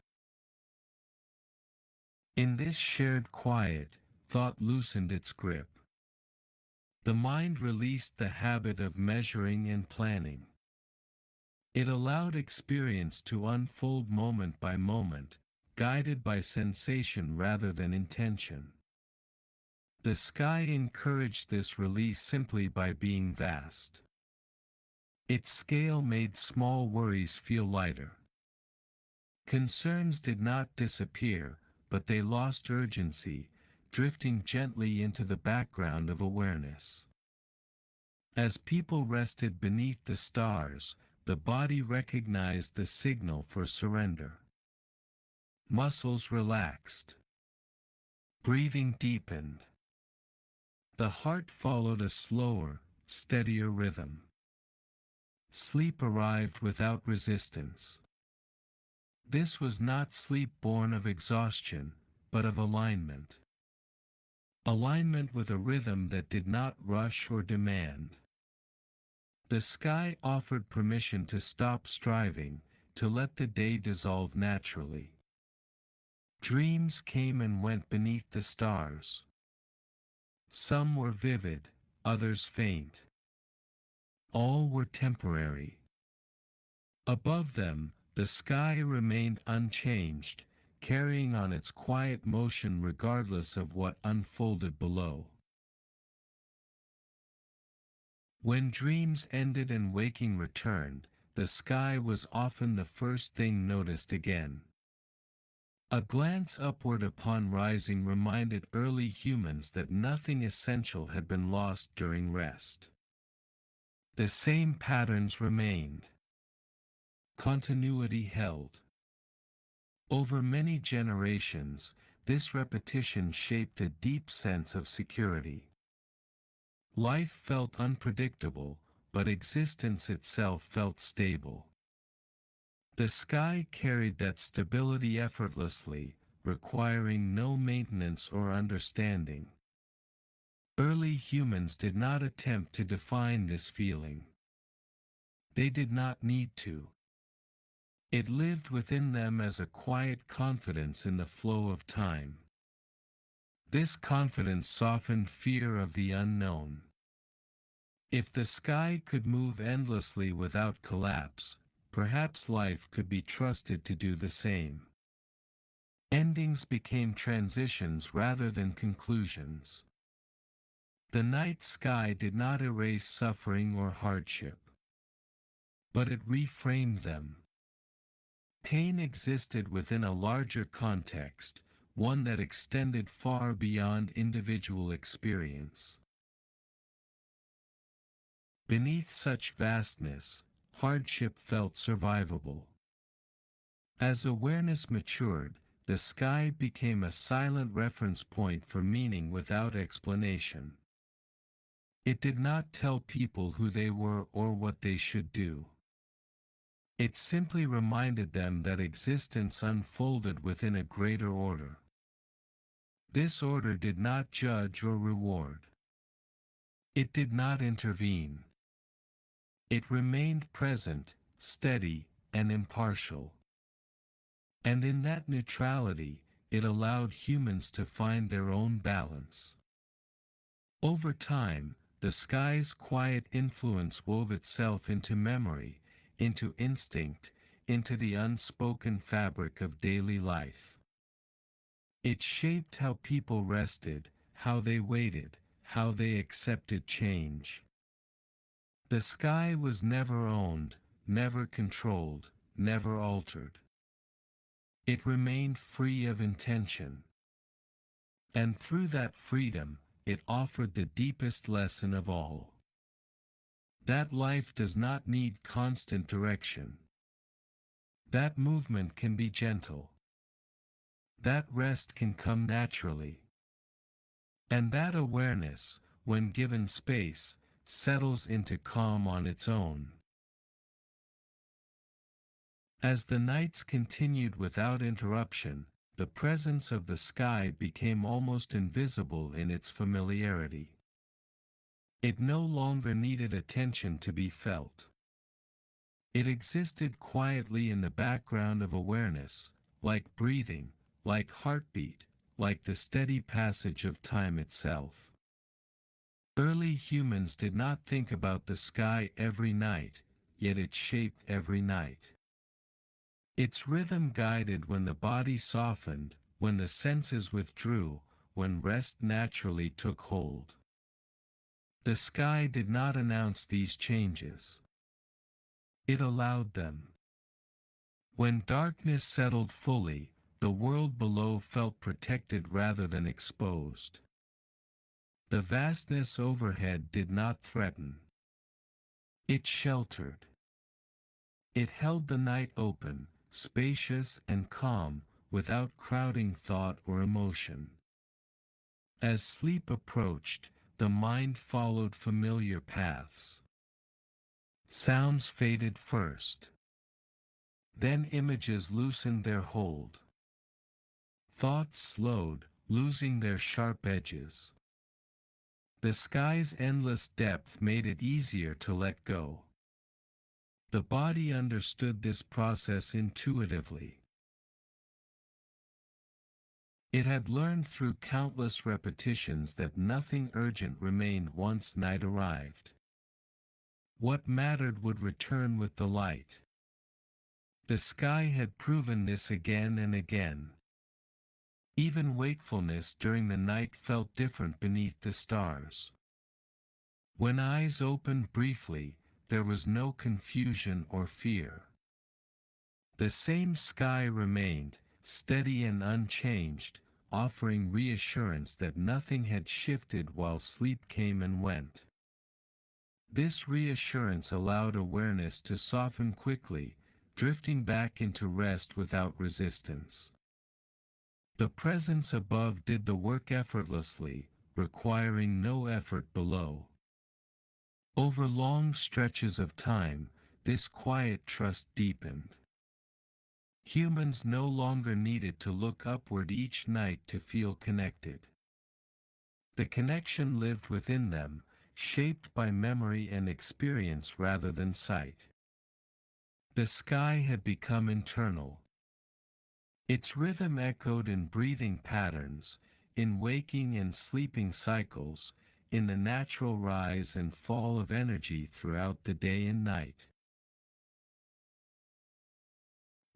[SPEAKER 1] In this shared quiet, thought loosened its grip. The mind released the habit of measuring and planning. It allowed experience to unfold moment by moment, guided by sensation rather than intention. The sky encouraged this release simply by being vast. Its scale made small worries feel lighter. Concerns did not disappear, but they lost urgency, drifting gently into the background of awareness. As people rested beneath the stars, the body recognized the signal for surrender. Muscles relaxed. Breathing deepened. The heart followed a slower, steadier rhythm. Sleep arrived without resistance. This was not sleep born of exhaustion, but of alignment. Alignment with a rhythm that did not rush or demand. The sky offered permission to stop striving, to let the day dissolve naturally. Dreams came and went beneath the stars. Some were vivid, others faint. All were temporary. Above them, the sky remained unchanged, carrying on its quiet motion regardless of what unfolded below. When dreams ended and waking returned, the sky was often the first thing noticed again. A glance upward upon rising reminded early humans that nothing essential had been lost during rest. The same patterns remained. Continuity held. Over many generations, this repetition shaped a deep sense of security. Life felt unpredictable, but existence itself felt stable. The sky carried that stability effortlessly, requiring no maintenance or understanding. Early humans did not attempt to define this feeling. They did not need to. It lived within them as a quiet confidence in the flow of time. This confidence softened fear of the unknown. If the sky could move endlessly without collapse, perhaps life could be trusted to do the same. Endings became transitions rather than conclusions. The night sky did not erase suffering or hardship, but it reframed them. Pain existed within a larger context, one that extended far beyond individual experience. Beneath such vastness, hardship felt survivable. As awareness matured, the sky became a silent reference point for meaning without explanation. It did not tell people who they were or what they should do. It simply reminded them that existence unfolded within a greater order. This order did not judge or reward. It did not intervene. It remained present, steady, and impartial. And in that neutrality, it allowed humans to find their own balance. Over time, the sky's quiet influence wove itself into memory, into instinct, into the unspoken fabric of daily life. It shaped how people rested, how they waited, how they accepted change. The sky was never owned, never controlled, never altered. It remained free of intention. And through that freedom, it offered the deepest lesson of all. That life does not need constant direction. That movement can be gentle. That rest can come naturally. And that awareness, when given space, settles into calm on its own. As the nights continued without interruption, the presence of the sky became almost invisible in its familiarity. It no longer needed attention to be felt. It existed quietly in the background of awareness, like breathing, like heartbeat, like the steady passage of time itself. Early humans did not think about the sky every night, yet it shaped every night. Its rhythm guided when the body softened, when the senses withdrew, when rest naturally took hold. The sky did not announce these changes. It allowed them. When darkness settled fully, the world below felt protected rather than exposed. The vastness overhead did not threaten. It sheltered. It held the night open, spacious and calm, without crowding thought or emotion. As sleep approached, the mind followed familiar paths. Sounds faded first. Then images loosened their hold. Thoughts slowed, losing their sharp edges. The sky's endless depth made it easier to let go. The body understood this process intuitively. It had learned through countless repetitions that nothing urgent remained once night arrived. What mattered would return with the light. The sky had proven this again and again. Even wakefulness during the night felt different beneath the stars. When eyes opened briefly, there was no confusion or fear. The same sky remained, steady and unchanged, offering reassurance that nothing had shifted while sleep came and went. This reassurance allowed awareness to soften quickly, drifting back into rest without resistance. The presence above did the work effortlessly, requiring no effort below. Over long stretches of time, this quiet trust deepened. Humans no longer needed to look upward each night to feel connected. The connection lived within them, shaped by memory and experience rather than sight. The sky had become internal. Its rhythm echoed in breathing patterns, in waking and sleeping cycles, in the natural rise and fall of energy throughout the day and night.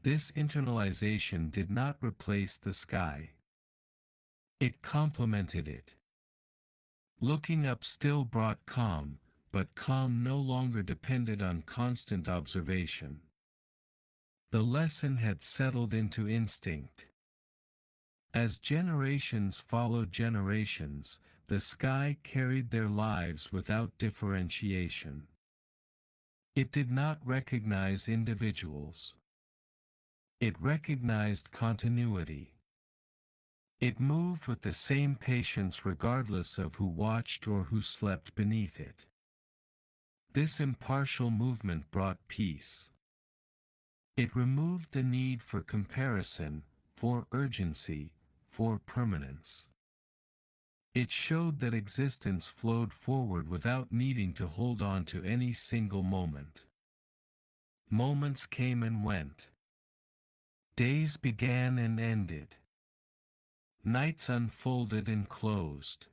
[SPEAKER 1] This internalization did not replace the sky. It complemented it. Looking up still brought calm, but calm no longer depended on constant observation. The lesson had settled into instinct. As generations followed generations, the sky carried their lives without differentiation. It did not recognize individuals. It recognized continuity. It moved with the same patience regardless of who watched or who slept beneath it. This impartial movement brought peace. It removed the need for comparison, for urgency, for permanence. It showed that existence flowed forward without needing to hold on to any single moment. Moments came and went. Days began and ended. Nights unfolded and closed.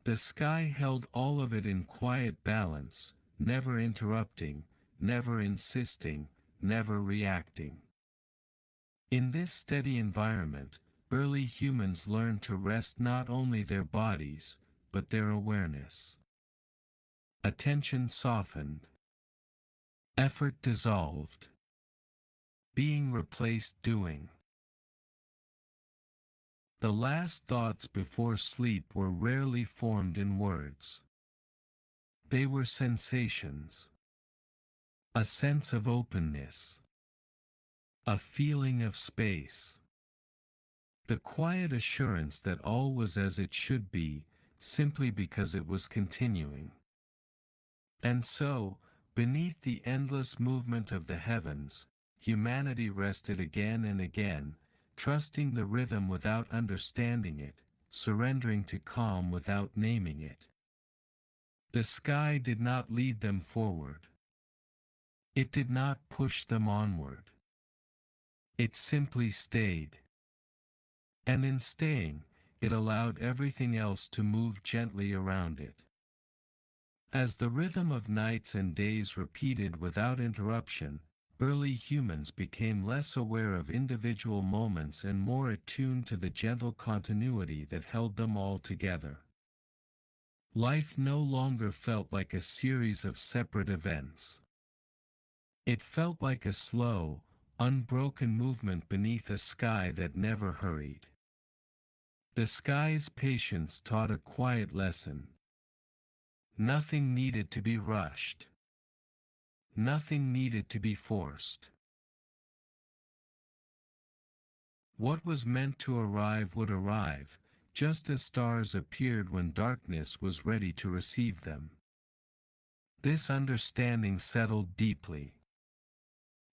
[SPEAKER 1] The sky held all of it in quiet balance, never interrupting, never insisting, never reacting. In this steady environment, early humans learned to rest not only their bodies, but their awareness. Attention softened. Effort dissolved. Being replaced doing. The last thoughts before sleep were rarely formed in words. They were sensations. A sense of openness. A feeling of space. The quiet assurance that all was as it should be, simply because it was continuing. And so, beneath the endless movement of the heavens, humanity rested again and again, trusting the rhythm without understanding it, surrendering to calm without naming it. The sky did not lead them forward. It did not push them onward. It simply stayed. And in staying, it allowed everything else to move gently around it. As the rhythm of nights and days repeated without interruption, early humans became less aware of individual moments and more attuned to the gentle continuity that held them all together. Life no longer felt like a series of separate events. It felt like a slow, unbroken movement beneath a sky that never hurried. The sky's patience taught a quiet lesson. Nothing needed to be rushed. Nothing needed to be forced. What was meant to arrive would arrive, just as stars appeared when darkness was ready to receive them. This understanding settled deeply.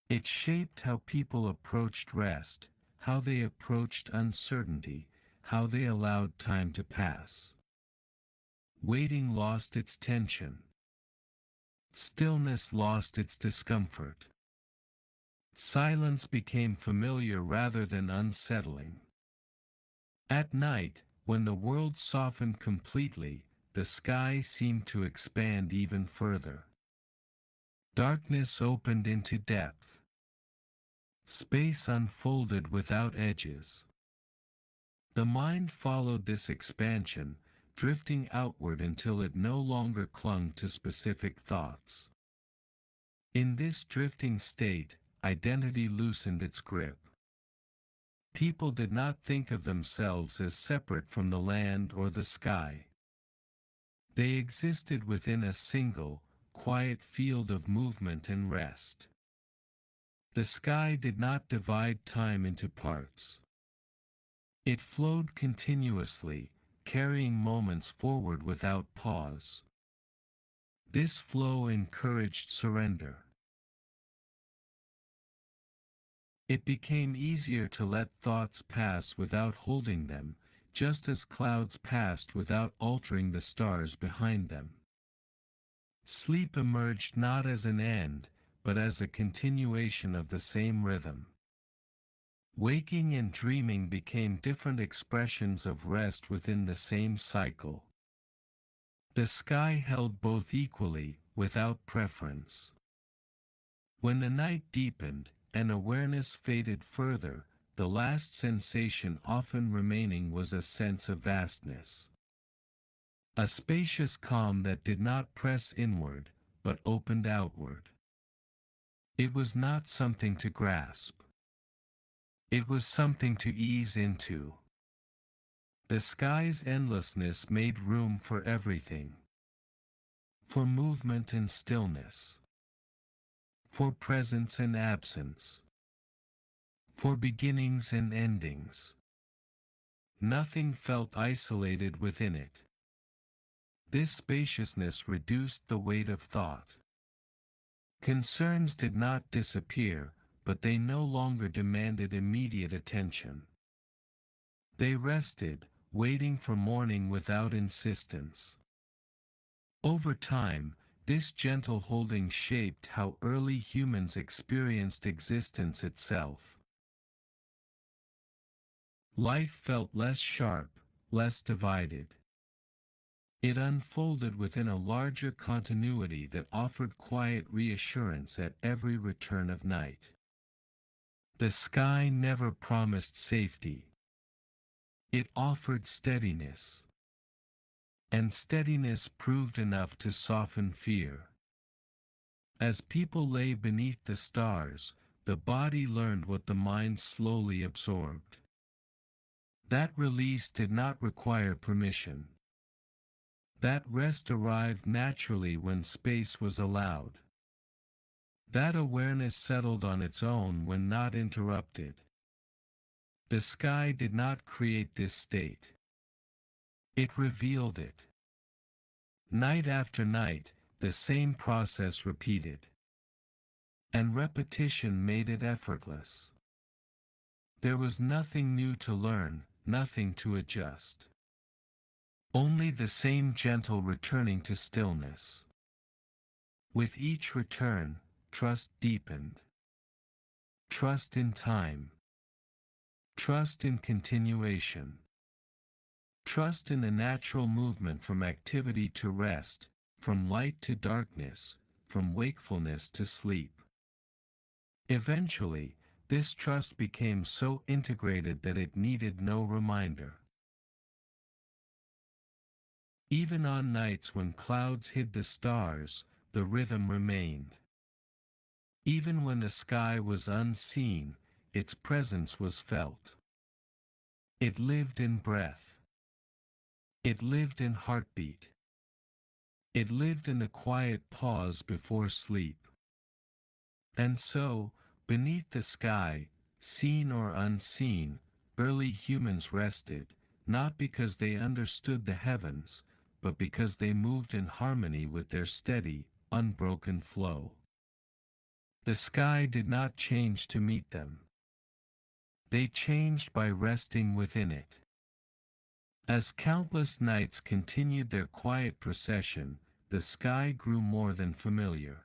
[SPEAKER 1] It shaped how people approached rest, how they approached uncertainty, how they allowed time to pass. Waiting lost its tension. Stillness lost its discomfort. Silence became familiar rather than unsettling. At night, when the world softened completely, the sky seemed to expand even further. Darkness opened into depth. Space unfolded without edges. The mind followed this expansion, drifting outward until it no longer clung to specific thoughts. In this drifting state, identity loosened its grip. People did not think of themselves as separate from the land or the sky. They existed within a single, quiet field of movement and rest. The sky did not divide time into parts. It flowed continuously, carrying moments forward without pause. This flow encouraged surrender. It became easier to let thoughts pass without holding them, just as clouds passed without altering the stars behind them. Sleep emerged not as an end, but as a continuation of the same rhythm. Waking and dreaming became different expressions of rest within the same cycle. The sky held both equally, without preference. When the night deepened, and awareness faded further, the last sensation often remaining was a sense of vastness. A spacious calm that did not press inward, but opened outward. It was not something to grasp. It was something to ease into. The sky's endlessness made room for everything. For movement and stillness. For presence and absence. For beginnings and endings. Nothing felt isolated within it. This spaciousness reduced the weight of thought. Concerns did not disappear, but they no longer demanded immediate attention. They rested, waiting for morning without insistence. Over time, this gentle holding shaped how early humans experienced existence itself. Life felt less sharp, less divided. It unfolded within a larger continuity that offered quiet reassurance at every return of night. The sky never promised safety. It offered steadiness. And steadiness proved enough to soften fear. As people lay beneath the stars, the body learned what the mind slowly absorbed. That release did not require permission. That rest arrived naturally when space was allowed. That awareness settled on its own when not interrupted. The sky did not create this state. It revealed it. Night after night, the same process repeated. And repetition made it effortless. There was nothing new to learn, nothing to adjust. Only the same gentle returning to stillness. With each return, trust deepened. Trust in time. Trust in continuation. Trust in the natural movement from activity to rest, from light to darkness, from wakefulness to sleep. Eventually, this trust became so integrated that it needed no reminder. Even on nights when clouds hid the stars, the rhythm remained. Even when the sky was unseen, its presence was felt. It lived in breath. It lived in heartbeat. It lived in the quiet pause before sleep. And so, beneath the sky, seen or unseen, early humans rested, not because they understood the heavens, but because they moved in harmony with their steady, unbroken flow. The sky did not change to meet them. They changed by resting within it. As countless nights continued their quiet procession, the sky grew more than familiar.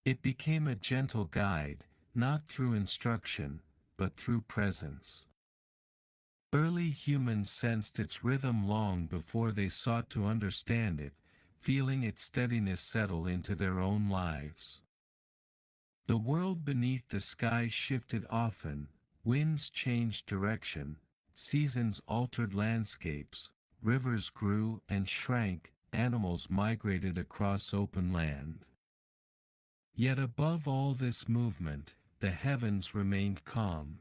[SPEAKER 1] It became a gentle guide, not through instruction, but through presence. Early humans sensed its rhythm long before they sought to understand it, feeling its steadiness settle into their own lives. The world beneath the sky shifted often, winds changed direction, seasons altered landscapes, rivers grew and shrank, animals migrated across open land. Yet above all this movement, the heavens remained calm.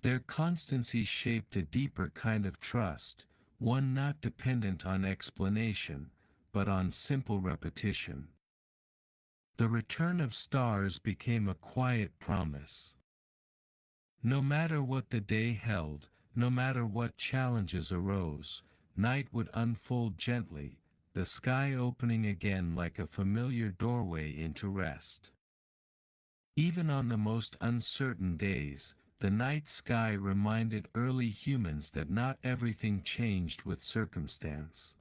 [SPEAKER 1] Their constancy shaped a deeper kind of trust, one not dependent on explanation, but on simple repetition. The return of stars became a quiet promise. No matter what the day held, no matter what challenges arose, night would unfold gently, the sky opening again like a familiar doorway into rest. Even on the most uncertain days, the night sky reminded early humans that not everything changed with circumstance.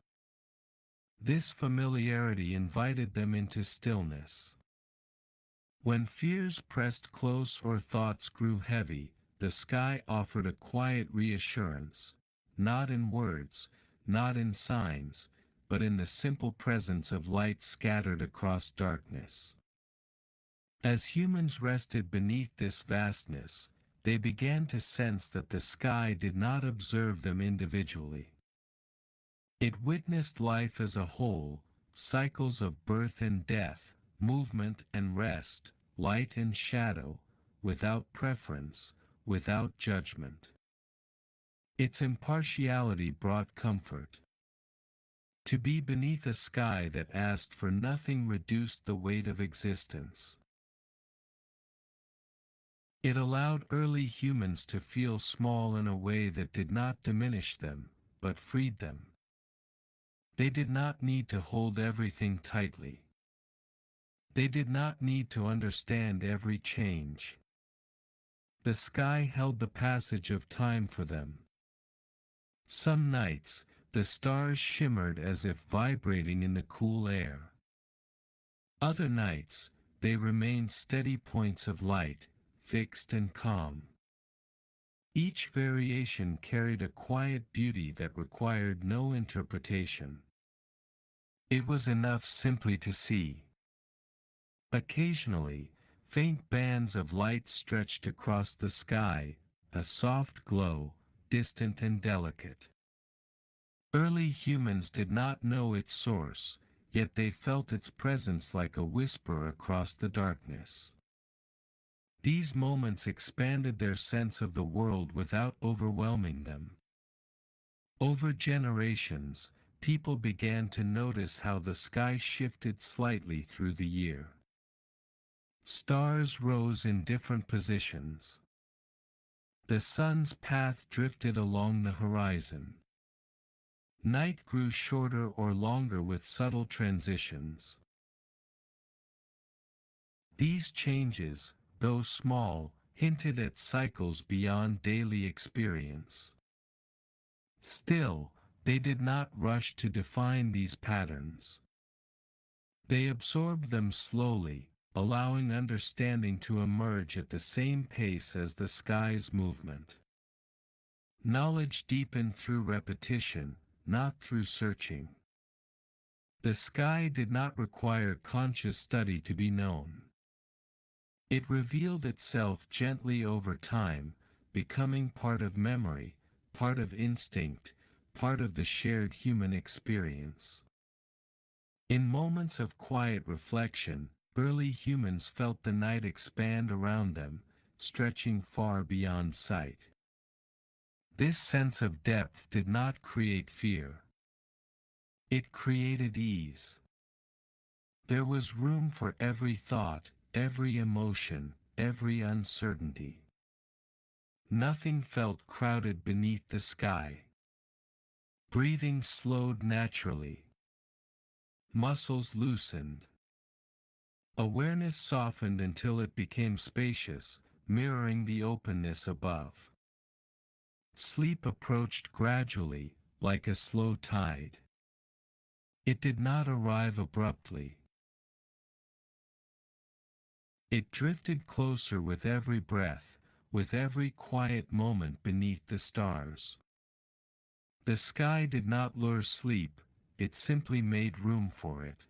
[SPEAKER 1] This familiarity invited them into stillness. When fears pressed close or thoughts grew heavy, the sky offered a quiet reassurance, not in words, not in signs, but in the simple presence of light scattered across darkness. As humans rested beneath this vastness, they began to sense that the sky did not observe them individually. It witnessed life as a whole, cycles of birth and death, movement and rest, light and shadow, without preference, without judgment. Its impartiality brought comfort. To be beneath a sky that asked for nothing reduced the weight of existence. It allowed early humans to feel small in a way that did not diminish them, but freed them. They did not need to hold everything tightly. They did not need to understand every change. The sky held the passage of time for them. Some nights, the stars shimmered as if vibrating in the cool air. Other nights, they remained steady points of light, fixed and calm. Each variation carried a quiet beauty that required no interpretation. It was enough simply to see. Occasionally, faint bands of light stretched across the sky, a soft glow, distant and delicate. Early humans did not know its source, yet they felt its presence like a whisper across the darkness. These moments expanded their sense of the world without overwhelming them. Over generations, people began to notice how the sky shifted slightly through the year. Stars rose in different positions. The sun's path drifted along the horizon. Night grew shorter or longer with subtle transitions. These changes, though small, hinted at cycles beyond daily experience. Still, they did not rush to define these patterns. They absorbed them slowly, allowing understanding to emerge at the same pace as the sky's movement. Knowledge deepened through repetition, not through searching. The sky did not require conscious study to be known. It revealed itself gently over time, becoming part of memory, part of instinct, part of the shared human experience. In moments of quiet reflection, early humans felt the night expand around them, stretching far beyond sight. This sense of depth did not create fear. It created ease. There was room for every thought, every emotion, every uncertainty. Nothing felt crowded beneath the sky. Breathing slowed naturally. Muscles loosened. Awareness softened until it became spacious, mirroring the openness above. Sleep approached gradually, like a slow tide. It did not arrive abruptly. It drifted closer with every breath, with every quiet moment beneath the stars. The sky did not lure sleep, it simply made room for it.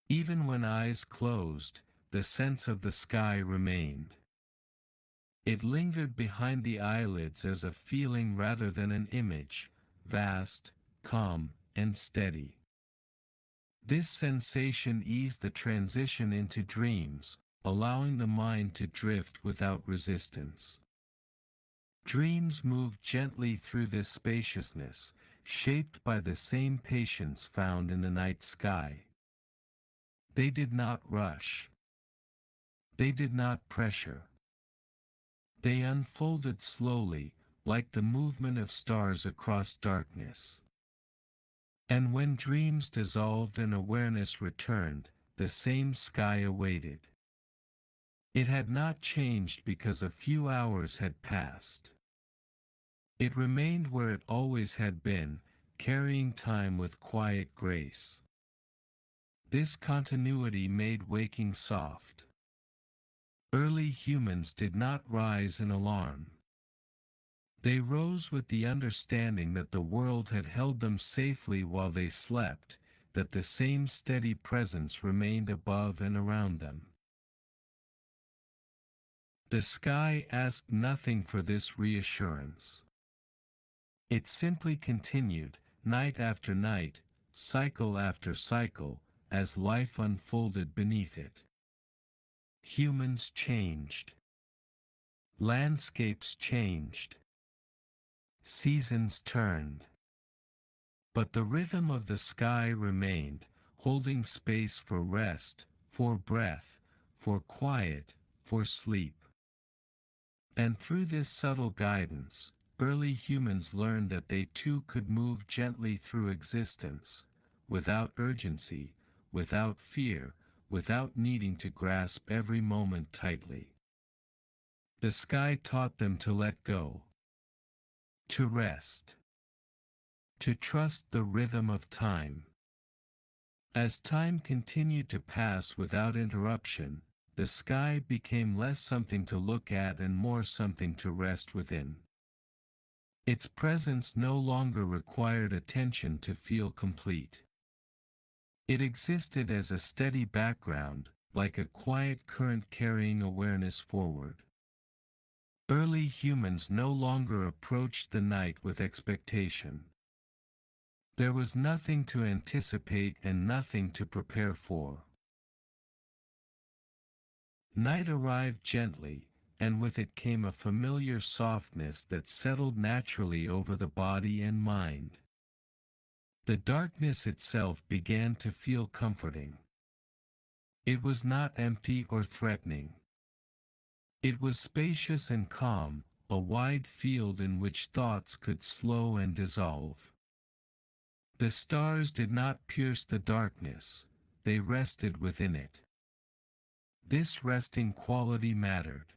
[SPEAKER 1] Even when eyes closed, the sense of the sky remained. It lingered behind the eyelids as a feeling rather than an image, vast, calm, and steady. This sensation eased the transition into dreams, allowing the mind to drift without resistance. Dreams moved gently through this spaciousness, shaped by the same patience found in the night sky. They did not rush. They did not pressure. They unfolded slowly, like the movement of stars across darkness. And when dreams dissolved and awareness returned, the same sky awaited. It had not changed because a few hours had passed. It remained where it always had been, carrying time with quiet grace. This continuity made waking soft. Early humans did not rise in alarm. They rose with the understanding that the world had held them safely while they slept, that the same steady presence remained above and around them. The sky asked nothing for this reassurance. It simply continued, night after night, cycle after cycle, as life unfolded beneath it. Humans changed. Landscapes changed. Seasons turned. But the rhythm of the sky remained, holding space for rest, for breath, for quiet, for sleep. And through this subtle guidance, early humans learned that they too could move gently through existence, without urgency, without fear, without needing to grasp every moment tightly. The sky taught them to let go, to rest, to trust the rhythm of time. As time continued to pass without interruption, the sky became less something to look at and more something to rest within. Its presence no longer required attention to feel complete. It existed as a steady background, like a quiet current carrying awareness forward. Early humans no longer approached the night with expectation. There was nothing to anticipate and nothing to prepare for. Night arrived gently, and with it came a familiar softness that settled naturally over the body and mind. The darkness itself began to feel comforting. It was not empty or threatening. It was spacious and calm, a wide field in which thoughts could slow and dissolve. The stars did not pierce the darkness, they rested within it. This resting quality mattered.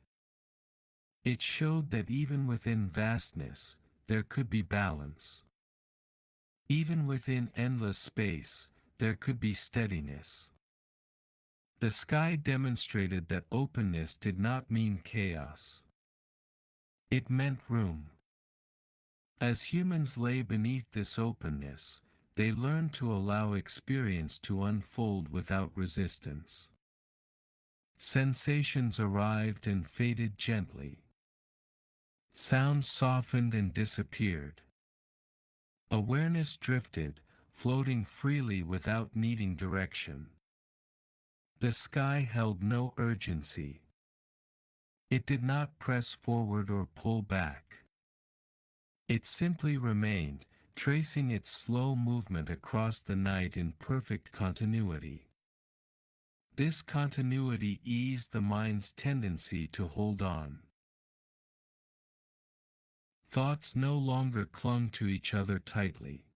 [SPEAKER 1] It showed that even within vastness, there could be balance. Even within endless space, there could be steadiness. The sky demonstrated that openness did not mean chaos. It meant room. As humans lay beneath this openness, they learned to allow experience to unfold without resistance. Sensations arrived and faded gently. Sounds softened and disappeared. Awareness drifted, floating freely without needing direction. The sky held no urgency. It did not press forward or pull back. It simply remained, tracing its slow movement across the night in perfect continuity. This continuity eased the mind's tendency to hold on. Thoughts no longer clung to each other tightly.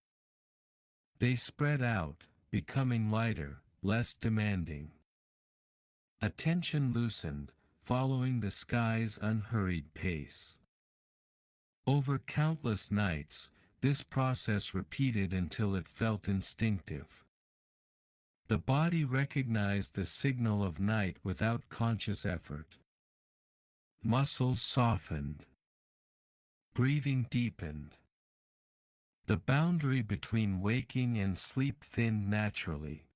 [SPEAKER 1] They spread out, becoming lighter, less demanding. Attention loosened, following the sky's unhurried pace. Over countless nights, this process repeated until it felt instinctive. The body recognized the signal of night without conscious effort. Muscles softened. Breathing deepened. The boundary between waking and sleep thinned naturally.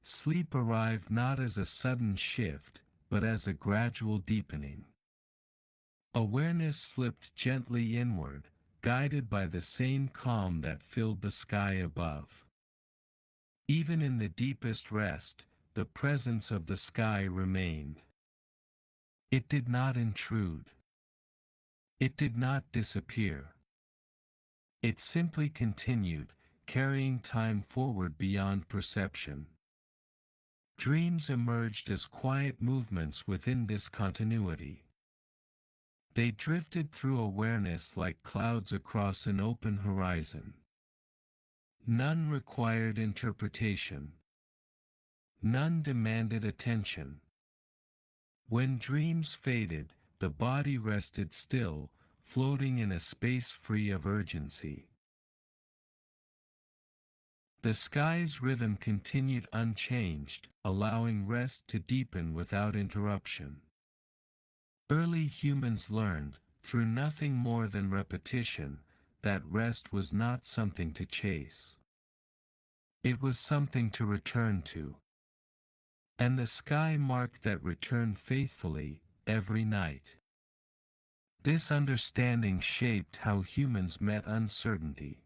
[SPEAKER 1] Sleep arrived not as a sudden shift, but as a gradual deepening. Awareness slipped gently inward, guided by the same calm that filled the sky above. Even in the deepest rest, the presence of the sky remained. It did not intrude. It did not disappear. It simply continued, carrying time forward beyond perception. Dreams emerged as quiet movements within this continuity. They drifted through awareness like clouds across an open horizon. None required interpretation. None demanded attention. When dreams faded, the body rested still, floating in a space free of urgency. The sky's rhythm continued unchanged, allowing rest to deepen without interruption. Early humans learned, through nothing more than repetition, that rest was not something to chase. It was something to return to. And the sky marked that return faithfully, every night. This understanding shaped how humans met uncertainty.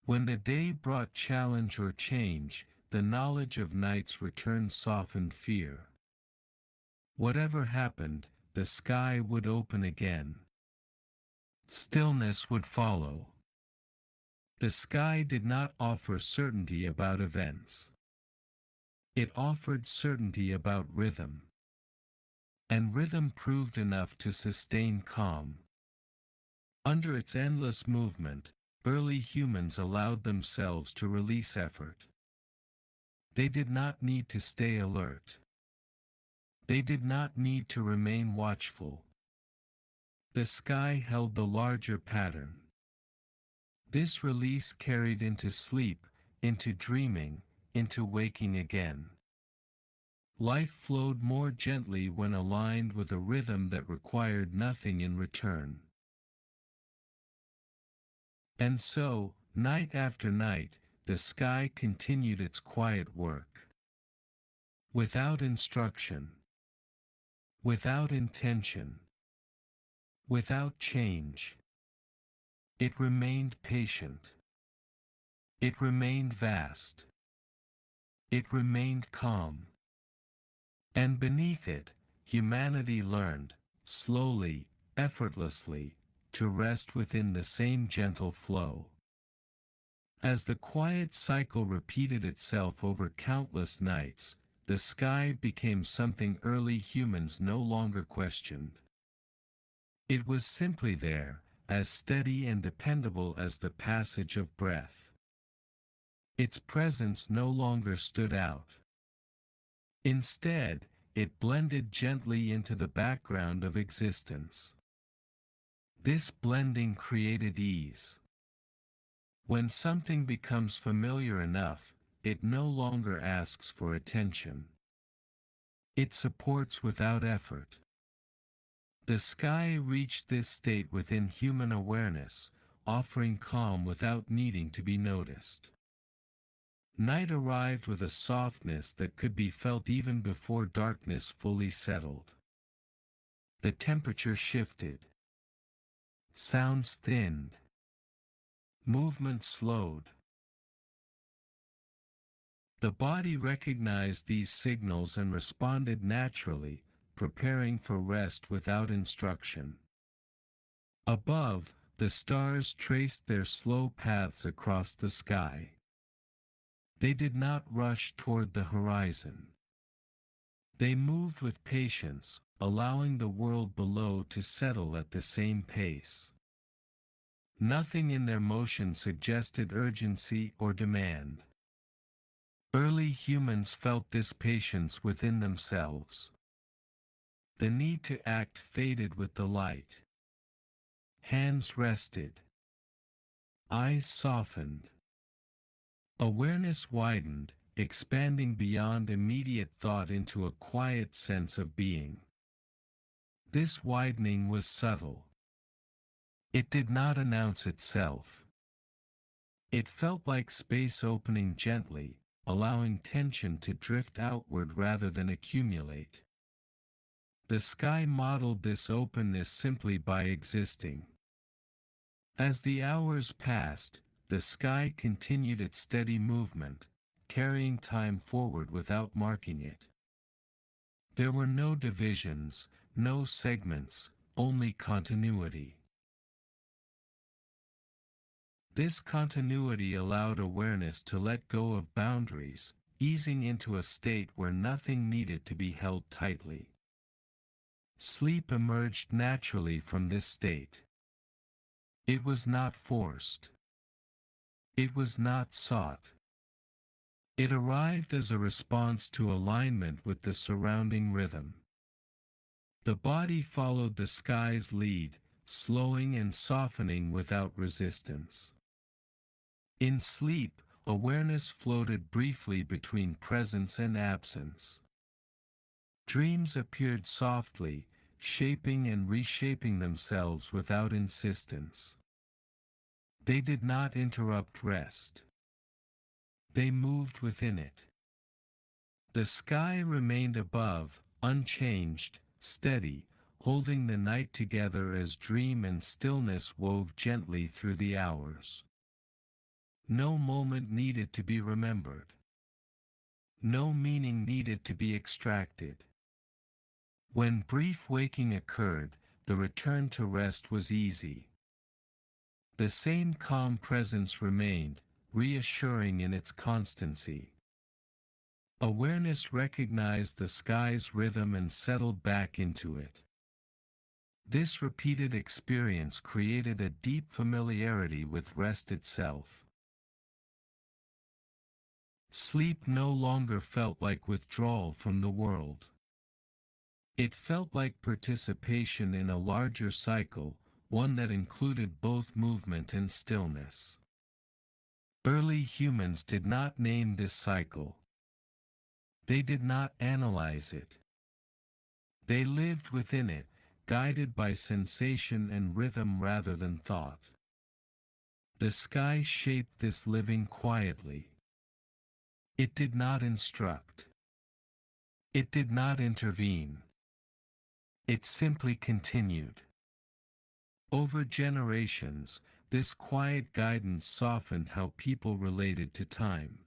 [SPEAKER 1] When the day brought challenge or change, the knowledge of night's return softened fear. Whatever happened, the sky would open again. Stillness would follow. The sky did not offer certainty about events. It offered certainty about rhythm. And rhythm proved enough to sustain calm. Under its endless movement, early humans allowed themselves to release effort. They did not need to stay alert. They did not need to remain watchful. The sky held the larger pattern. This release carried into sleep, into dreaming, into waking again. Life flowed more gently when aligned with a rhythm that required nothing in return. And so, night after night, the sky continued its quiet work. Without instruction. Without intention. Without change. It remained patient. It remained vast. It remained calm. And beneath it, humanity learned, slowly, effortlessly, to rest within the same gentle flow. As the quiet cycle repeated itself over countless nights, the sky became something early humans no longer questioned. It was simply there, as steady and dependable as the passage of breath. Its presence no longer stood out. Instead, it blended gently into the background of existence. This blending created ease. When something becomes familiar enough, it no longer asks for attention. It supports without effort. The sky reached this state within human awareness, offering calm without needing to be noticed. Night arrived with a softness that could be felt even before darkness fully settled. The temperature shifted. Sounds thinned. Movement slowed. The body recognized these signals and responded naturally, preparing for rest without instruction. Above, the stars traced their slow paths across the sky. They did not rush toward the horizon. They moved with patience, allowing the world below to settle at the same pace. Nothing in their motion suggested urgency or demand. Early humans felt this patience within themselves. The need to act faded with the light. Hands rested. Eyes softened. Awareness widened, expanding beyond immediate thought into a quiet sense of being. This widening was subtle. It did not announce itself. It felt like space opening gently, allowing tension to drift outward rather than accumulate. The sky modeled this openness simply by existing. As the hours passed, the sky continued its steady movement, carrying time forward without marking it. There were no divisions, no segments, only continuity. This continuity allowed awareness to let go of boundaries, easing into a state where nothing needed to be held tightly. Sleep emerged naturally from this state. It was not forced. It was not sought. It arrived as a response to alignment with the surrounding rhythm. The body followed the sky's lead, slowing and softening without resistance. In sleep, awareness floated briefly between presence and absence. Dreams appeared softly, shaping and reshaping themselves without insistence. They did not interrupt rest. They moved within it. The sky remained above, unchanged, steady, holding the night together as dream and stillness wove gently through the hours. No moment needed to be remembered. No meaning needed to be extracted. When brief waking occurred, the return to rest was easy. The same calm presence remained, reassuring in its constancy. Awareness recognized the sky's rhythm and settled back into it. This repeated experience created a deep familiarity with rest itself. Sleep no longer felt like withdrawal from the world. It felt like participation in a larger cycle, one that included both movement and stillness. Early humans did not name this cycle. They did not analyze it. They lived within it, guided by sensation and rhythm rather than thought. The sky shaped this living quietly. It did not instruct. It did not intervene. It simply continued. Over generations, this quiet guidance softened how people related to time.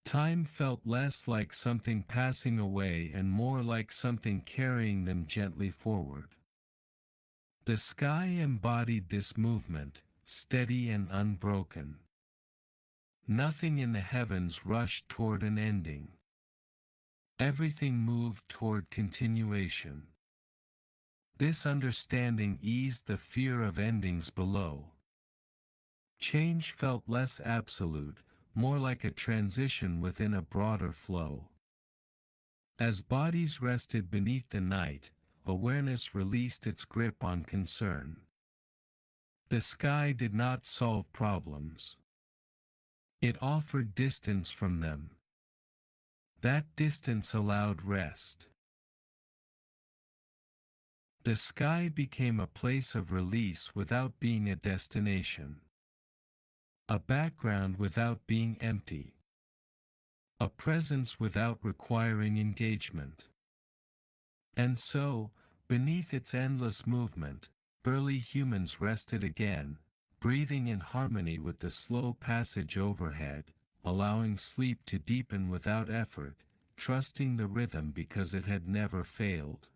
[SPEAKER 1] Time felt less like something passing away and more like something carrying them gently forward. The sky embodied this movement, steady and unbroken. Nothing in the heavens rushed toward an ending. Everything moved toward continuation. This understanding eased the fear of endings below. Change felt less absolute, more like a transition within a broader flow. As bodies rested beneath the night, awareness released its grip on concern. The sky did not solve problems. It offered distance from them. That distance allowed rest. The sky became a place of release without being a destination. A background without being empty. A presence without requiring engagement. And so, beneath its endless movement, early humans rested again, breathing in harmony with the slow passage overhead, allowing sleep to deepen without effort, trusting the rhythm because it had never failed.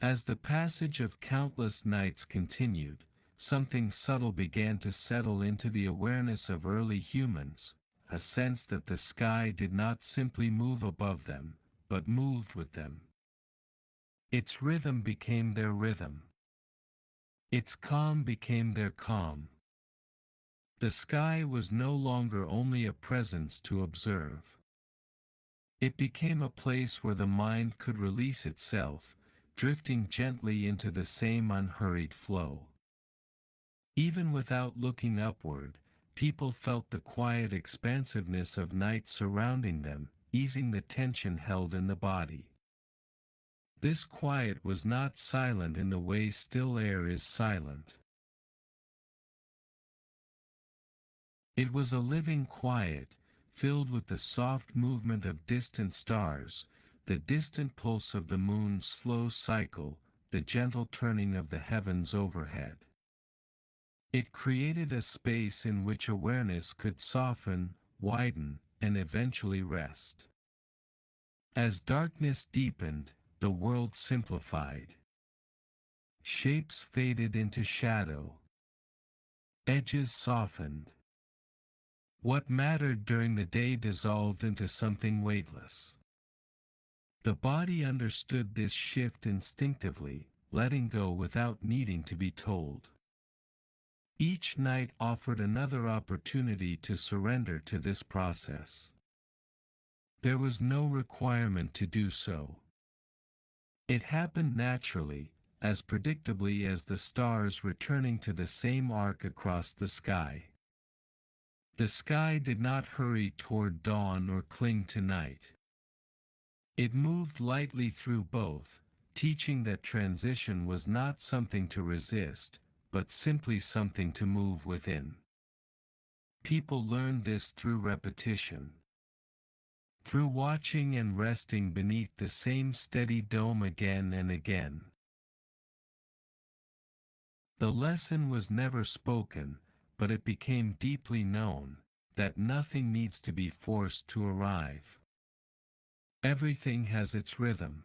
[SPEAKER 1] As the passage of countless nights continued, something subtle began to settle into the awareness of early humans, a sense that the sky did not simply move above them, but moved with them. Its rhythm became their rhythm. Its calm became their calm. The sky was no longer only a presence to observe. It became a place where the mind could release itself, drifting gently into the same unhurried flow. Even without looking upward, people felt the quiet expansiveness of night surrounding them, easing the tension held in the body. This quiet was not silent in the way still air is silent. It was a living quiet, filled with the soft movement of distant stars, the distant pulse of the moon's slow cycle, the gentle turning of the heavens overhead. It created a space in which awareness could soften, widen, and eventually rest. As darkness deepened, the world simplified. Shapes faded into shadow. Edges softened. What mattered during the day dissolved into something weightless. The body understood this shift instinctively, letting go without needing to be told. Each night offered another opportunity to surrender to this process. There was no requirement to do so. It happened naturally, as predictably as the stars returning to the same arc across the sky. The sky did not hurry toward dawn or cling to night. It moved lightly through both, teaching that transition was not something to resist, but simply something to move within. People learned this through repetition. Through watching and resting beneath the same steady dome again and again. The lesson was never spoken, but it became deeply known, that nothing needs to be forced to arrive. Everything has its rhythm.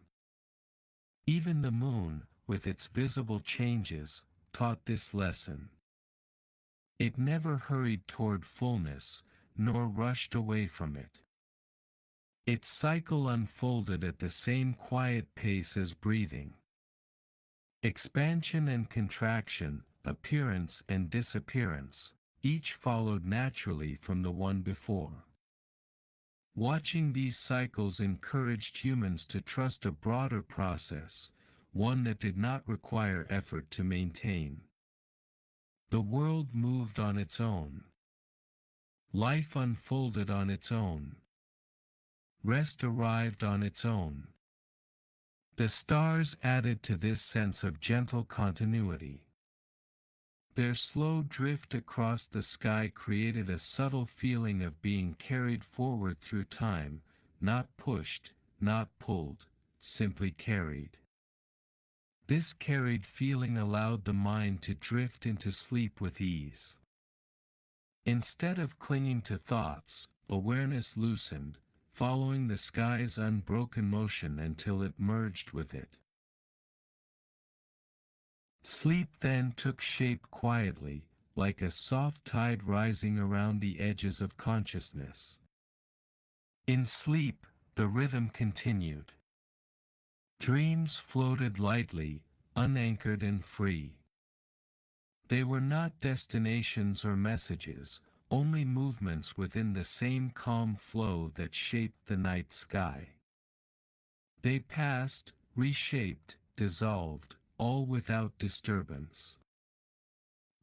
[SPEAKER 1] Even the moon, with its visible changes, taught this lesson. It never hurried toward fullness, nor rushed away from it. Its cycle unfolded at the same quiet pace as breathing. Expansion and contraction, appearance and disappearance, each followed naturally from the one before. Watching these cycles encouraged humans to trust a broader process, one that did not require effort to maintain. The world moved on its own. Life unfolded on its own. Rest arrived on its own. The stars added to this sense of gentle continuity. Their slow drift across the sky created a subtle feeling of being carried forward through time, not pushed, not pulled, simply carried. This carried feeling allowed the mind to drift into sleep with ease. Instead of clinging to thoughts, awareness loosened, following the sky's unbroken motion until it merged with it. Sleep then took shape quietly, like a soft tide rising around the edges of consciousness. In sleep, the rhythm continued. Dreams floated lightly, unanchored and free. They were not destinations or messages, only movements within the same calm flow that shaped the night sky. They passed, reshaped, dissolved, all without disturbance.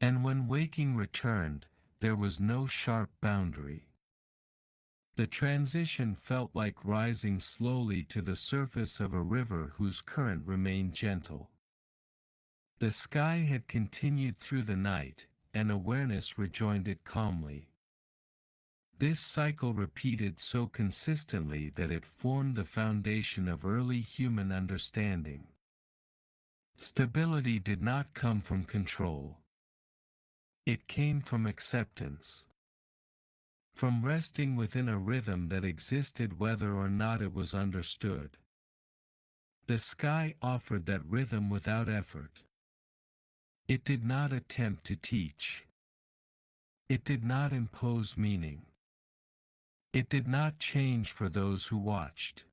[SPEAKER 1] And when waking returned, there was no sharp boundary. The transition felt like rising slowly to the surface of a river whose current remained gentle. The sky had continued through the night, and awareness rejoined it calmly. This cycle repeated so consistently that it formed the foundation of early human understanding. Stability did not come from control. It came from acceptance. From resting within a rhythm that existed whether or not it was understood. The sky offered that rhythm without effort. It did not attempt to teach. It did not impose meaning. It did not change for those who watched.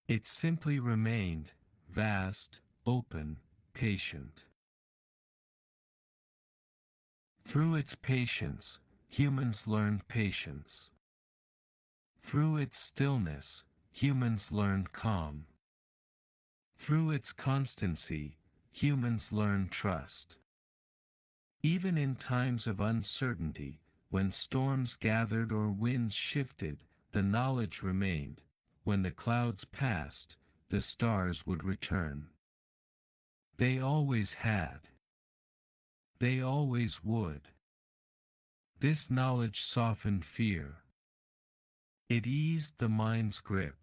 [SPEAKER 1] It simply remained, vast, open, patient. Through its patience, humans learned patience. Through its stillness, humans learned calm. Through its constancy, humans learned trust. Even in times of uncertainty, when storms gathered or winds shifted, the knowledge remained. When the clouds passed, the stars would return. They always had. They always would. This knowledge softened fear. It eased the mind's grip.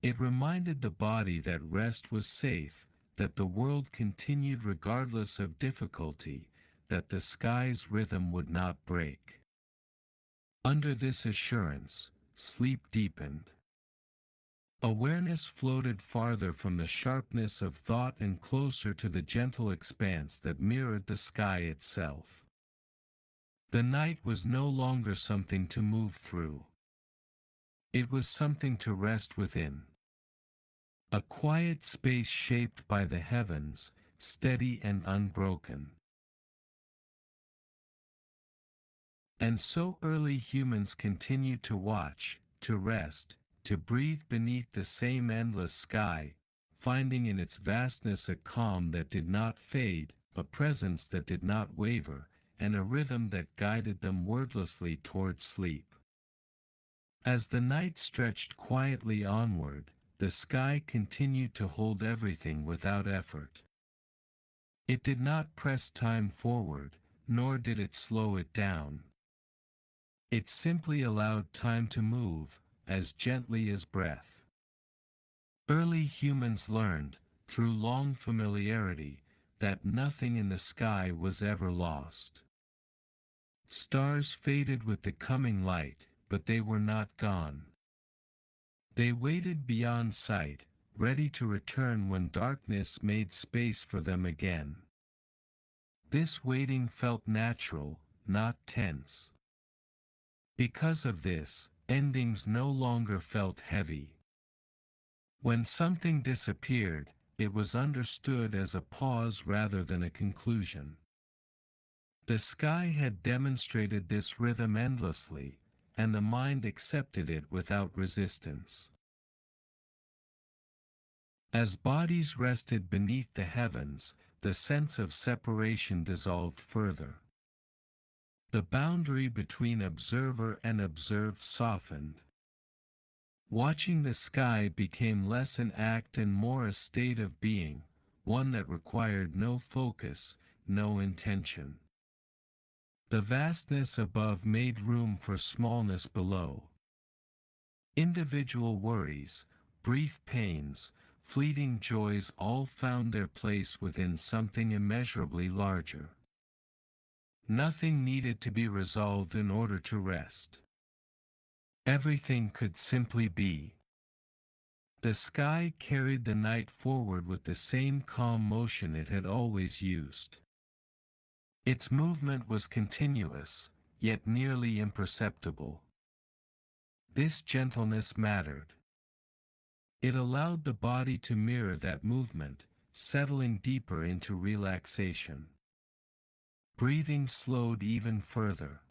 [SPEAKER 1] It reminded the body that rest was safe, that the world continued regardless of difficulty, that the sky's rhythm would not break. Under this assurance, sleep deepened. Awareness floated farther from the sharpness of thought and closer to the gentle expanse that mirrored the sky itself. The night was no longer something to move through. It was something to rest within. A quiet space shaped by the heavens, steady and unbroken. And so early humans continued to watch, to rest, to breathe beneath the same endless sky, finding in its vastness a calm that did not fade, a presence that did not waver, and a rhythm that guided them wordlessly toward sleep. As the night stretched quietly onward, the sky continued to hold everything without effort. It did not press time forward, nor did it slow it down. It simply allowed time to move, as gently as breath. Early humans learned, through long familiarity, that nothing in the sky was ever lost. Stars faded with the coming light, but they were not gone. They waited beyond sight, ready to return when darkness made space for them again. This waiting felt natural, not tense. Because of this, endings no longer felt heavy. When something disappeared, it was understood as a pause rather than a conclusion. The sky had demonstrated this rhythm endlessly, and the mind accepted it without resistance. As bodies rested beneath the heavens, the sense of separation dissolved further. The boundary between observer and observed softened. Watching the sky became less an act and more a state of being, one that required no focus, no intention. The vastness above made room for smallness below. Individual worries, brief pains, fleeting joys all found their place within something immeasurably larger. Nothing needed to be resolved in order to rest. Everything could simply be. The sky carried the night forward with the same calm motion it had always used. Its movement was continuous, yet nearly imperceptible. This gentleness mattered. It allowed the body to mirror that movement, settling deeper into relaxation. Breathing slowed even further.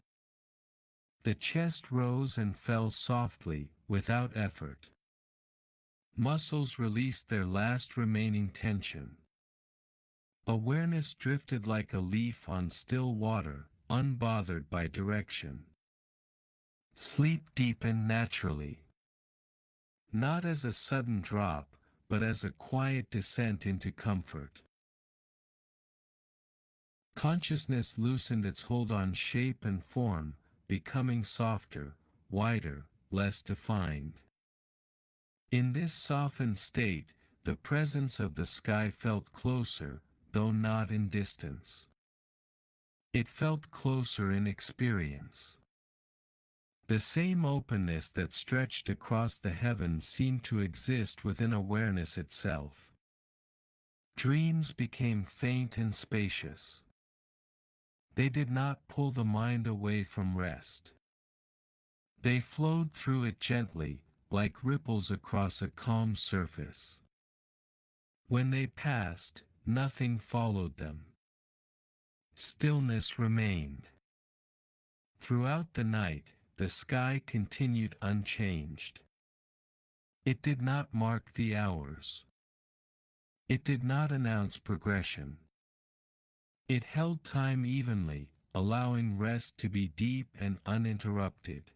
[SPEAKER 1] The chest rose and fell softly, without effort. Muscles released their last remaining tension. Awareness drifted like a leaf on still water, unbothered by direction. Sleep deepened naturally. Not as a sudden drop, but as a quiet descent into comfort. Consciousness loosened its hold on shape and form, becoming softer, wider, less defined. In this softened state, the presence of the sky felt closer, though not in distance. It felt closer in experience. The same openness that stretched across the heavens seemed to exist within awareness itself. Dreams became faint and spacious. They did not pull the mind away from rest. They flowed through it gently, like ripples across a calm surface. When they passed, nothing followed them. Stillness remained. Throughout the night, the sky continued unchanged. It did not mark the hours. It did not announce progression. It held time evenly, allowing rest to be deep and uninterrupted.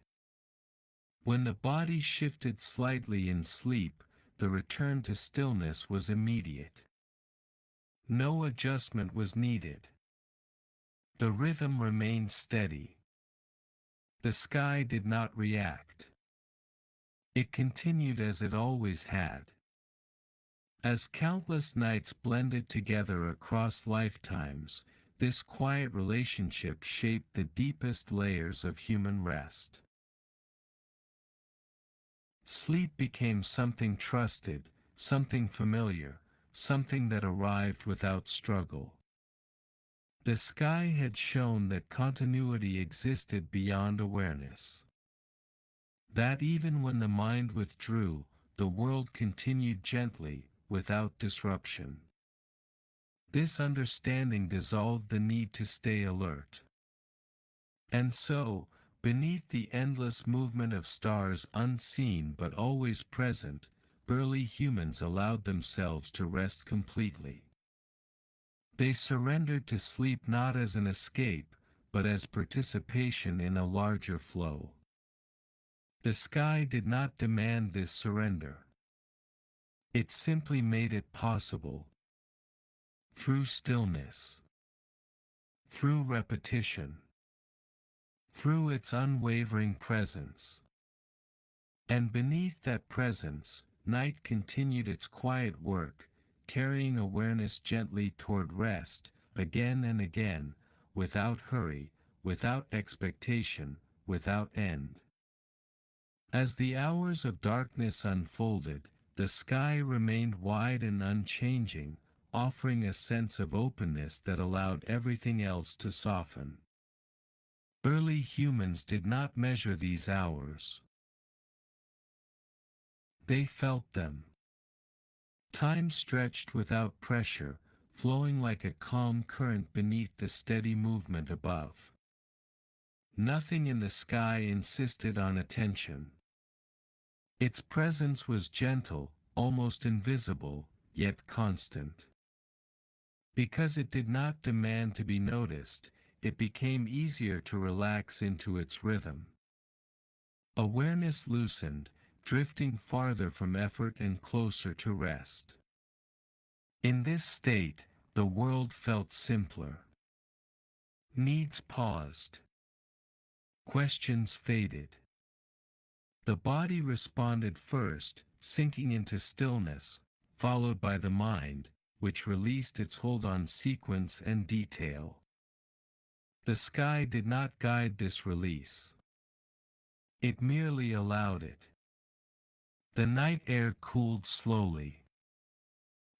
[SPEAKER 1] When the body shifted slightly in sleep, the return to stillness was immediate. No adjustment was needed. The rhythm remained steady. The sky did not react. It continued as it always had. As countless nights blended together across lifetimes, this quiet relationship shaped the deepest layers of human rest. Sleep became something trusted, something familiar, something that arrived without struggle. The sky had shown that continuity existed beyond awareness. That even when the mind withdrew, the world continued gently, without disruption. This understanding dissolved the need to stay alert. And so, beneath the endless movement of stars unseen but always present, early humans allowed themselves to rest completely. They surrendered to sleep not as an escape, but as participation in a larger flow. The sky did not demand this surrender. It simply made it possible. Through stillness. Through repetition. Through its unwavering presence. And beneath that presence, night continued its quiet work, carrying awareness gently toward rest, again and again, without hurry, without expectation, without end. As the hours of darkness unfolded, the sky remained wide and unchanging, offering a sense of openness that allowed everything else to soften. Early humans did not measure these hours. They felt them. Time stretched without pressure, flowing like a calm current beneath the steady movement above. Nothing in the sky insisted on attention. Its presence was gentle, almost invisible, yet constant. Because it did not demand to be noticed, it became easier to relax into its rhythm. Awareness loosened, drifting farther from effort and closer to rest. In this state, the world felt simpler. Needs paused. Questions faded. The body responded first, sinking into stillness, followed by the mind, which released its hold on sequence and detail. The sky did not guide this release. It merely allowed it. The night air cooled slowly.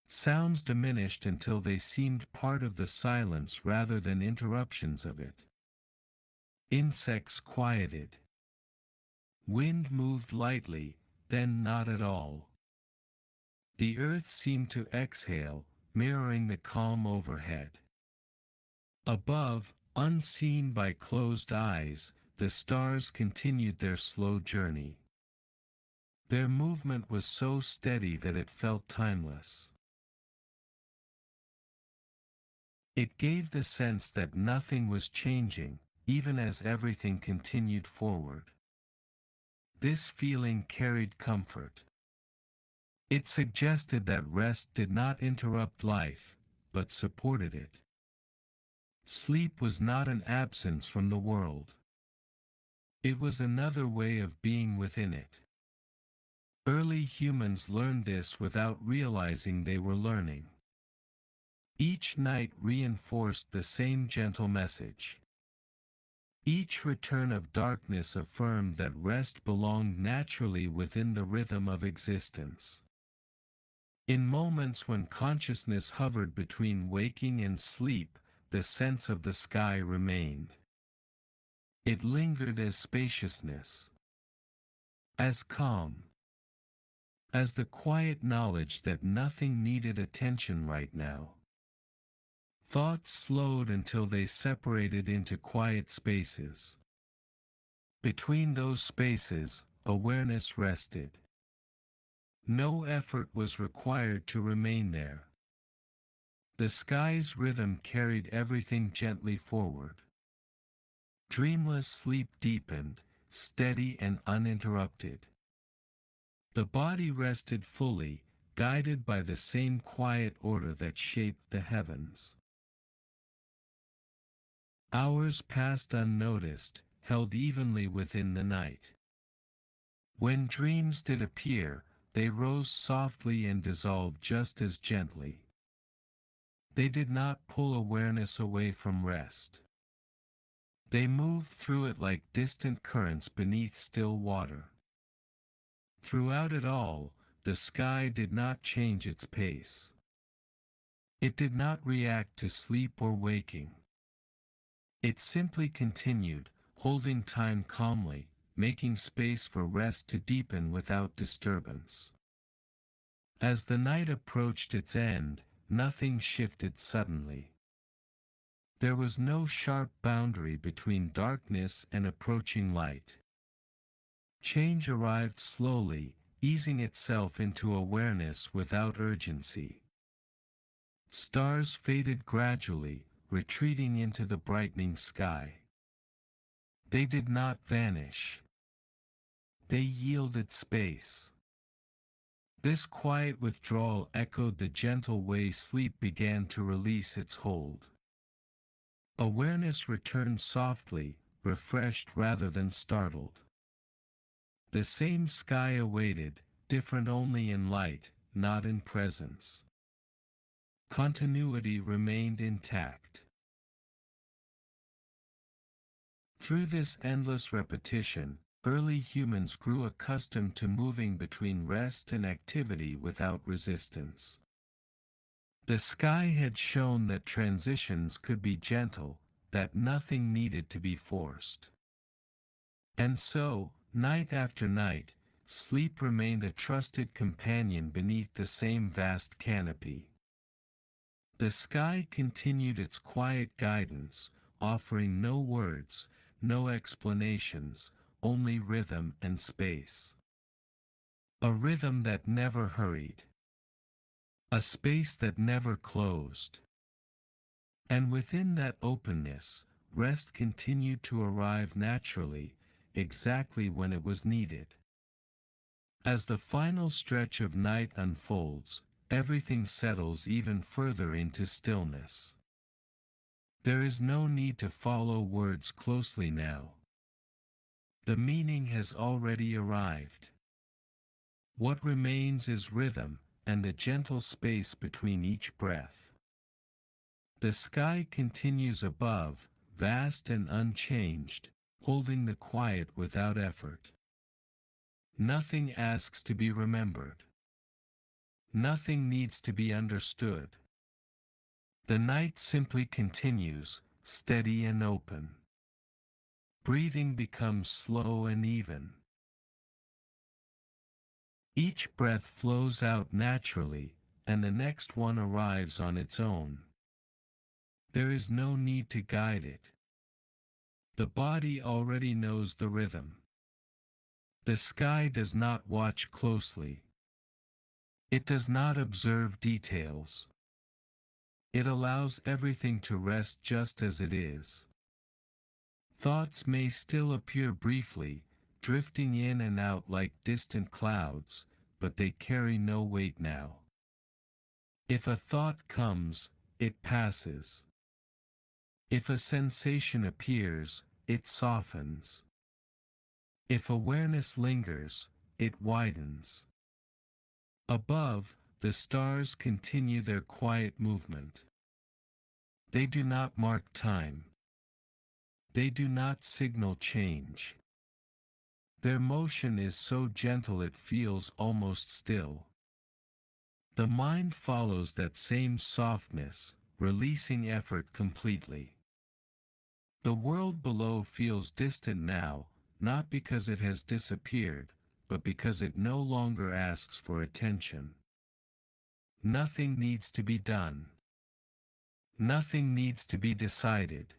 [SPEAKER 1] Sounds diminished until they seemed part of the silence rather than interruptions of it. Insects quieted. Wind moved lightly, then not at all. The earth seemed to exhale, mirroring the calm overhead. Above, unseen by closed eyes, the stars continued their slow journey. Their movement was so steady that it felt timeless. It gave the sense that nothing was changing, even as everything continued forward. This feeling carried comfort. It suggested that rest did not interrupt life, but supported it. Sleep was not an absence from the world. It was another way of being within it. Early humans learned this without realizing they were learning. Each night reinforced the same gentle message. Each return of darkness affirmed that rest belonged naturally within the rhythm of existence. In moments when consciousness hovered between waking and sleep, the sense of the sky remained. It lingered as spaciousness, as calm, as the quiet knowledge that nothing needed attention right now. Thoughts slowed until they separated into quiet spaces. Between those spaces, awareness rested. No effort was required to remain there. The sky's rhythm carried everything gently forward. Dreamless sleep deepened, steady and uninterrupted. The body rested fully, guided by the same quiet order that shaped the heavens. Hours passed unnoticed, held evenly within the night. When dreams did appear, they rose softly and dissolved just as gently. They did not pull awareness away from rest. They moved through it like distant currents beneath still water. Throughout it all, the sky did not change its pace. It did not react to sleep or waking. It simply continued, holding time calmly, making space for rest to deepen without disturbance. As the night approached its end, nothing shifted suddenly. There was no sharp boundary between darkness and approaching light. Change arrived slowly, easing itself into awareness without urgency. Stars faded gradually, retreating into the brightening sky. They did not vanish. They yielded space. This quiet withdrawal echoed the gentle way sleep began to release its hold. Awareness returned softly, refreshed rather than startled. The same sky awaited, different only in light, not in presence. Continuity remained intact. Through this endless repetition, early humans grew accustomed to moving between rest and activity without resistance. The sky had shown that transitions could be gentle, that nothing needed to be forced. And so, night after night, sleep remained a trusted companion beneath the same vast canopy. The sky continued its quiet guidance, offering no words, no explanations, only rhythm and space. A rhythm that never hurried. A space that never closed. And within that openness, rest continued to arrive naturally, exactly when it was needed. As the final stretch of night unfolds, everything settles even further into stillness. There is no need to follow words closely now. The meaning has already arrived. What remains is rhythm, and the gentle space between each breath. The sky continues above, vast and unchanged, holding the quiet without effort. Nothing asks to be remembered. Nothing needs to be understood. The night simply continues, steady and open. Breathing becomes slow and even. Each breath flows out naturally, and the next one arrives on its own. There is no need to guide it. The body already knows the rhythm. The sky does not watch closely. It does not observe details. It allows everything to rest just as it is. Thoughts may still appear briefly, drifting in and out like distant clouds, but they carry no weight now. If a thought comes, it passes. If a sensation appears, it softens. If awareness lingers, it widens. Above, the stars continue their quiet movement. They do not mark time. They do not signal change. Their motion is so gentle it feels almost still. The mind follows that same softness, releasing effort completely. The world below feels distant now, not because it has disappeared, but because it no longer asks for attention. Nothing needs to be done. Nothing needs to be decided.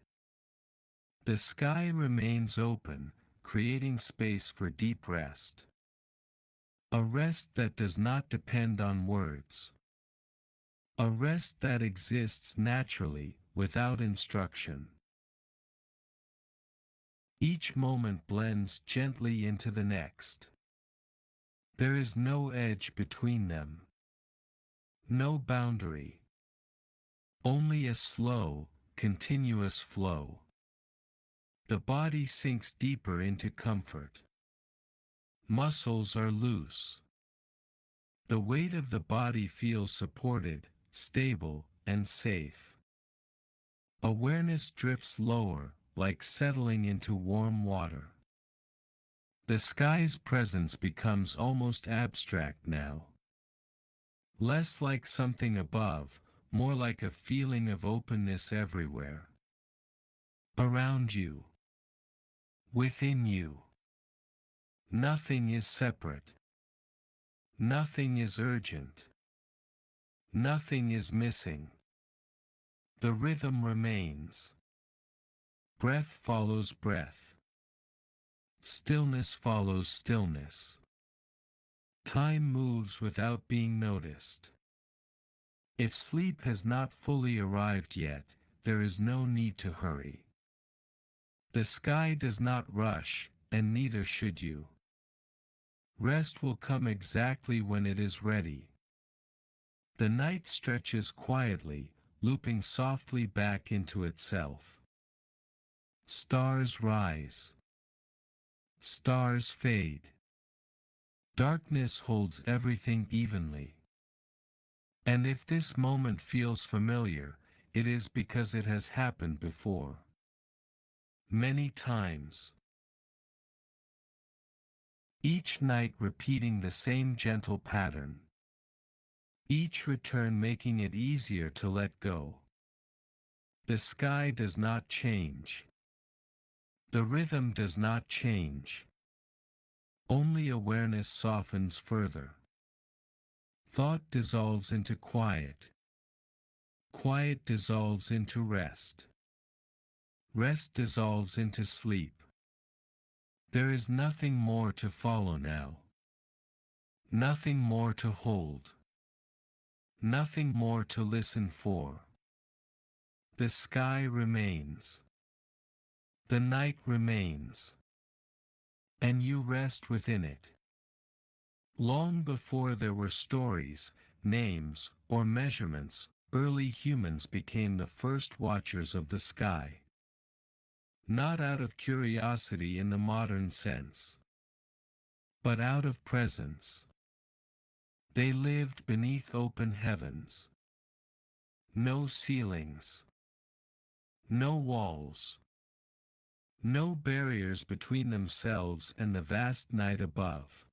[SPEAKER 1] The sky remains open, creating space for deep rest. A rest that does not depend on words. A rest that exists naturally, without instruction. Each moment blends gently into the next. There is no edge between them. No boundary. Only a slow, continuous flow. The body sinks deeper into comfort. Muscles are loose. The weight of the body feels supported, stable, and safe. Awareness drifts lower, like settling into warm water. The sky's presence becomes almost abstract now. Less like something above, more like a feeling of openness everywhere. Around you. Within you. Nothing is separate. Nothing is urgent. Nothing is missing. The rhythm remains. Breath follows breath. Stillness follows stillness. Time moves without being noticed. If sleep has not fully arrived yet, there is no need to hurry. The sky does not rush, and neither should you. Rest will come exactly when it is ready. The night stretches quietly, looping softly back into itself. Stars rise. Stars fade. Darkness holds everything evenly. And if this moment feels familiar, it is because it has happened before. Many times. each night repeating the same gentle pattern, each return making it easier to let go. The sky does not change. The rhythm does not change. Only awareness softens further. Thought dissolves into quiet. Quiet dissolves into rest. Rest dissolves into sleep. There is nothing more to follow now. Nothing more to hold. Nothing more to listen for. The sky remains. The night remains. And you rest within it. Long before there were stories, names, or measurements, early humans became the first watchers of the sky. Not out of curiosity in the modern sense, but out of presence. They lived beneath open heavens. No ceilings. No walls. No barriers between themselves and the vast night above.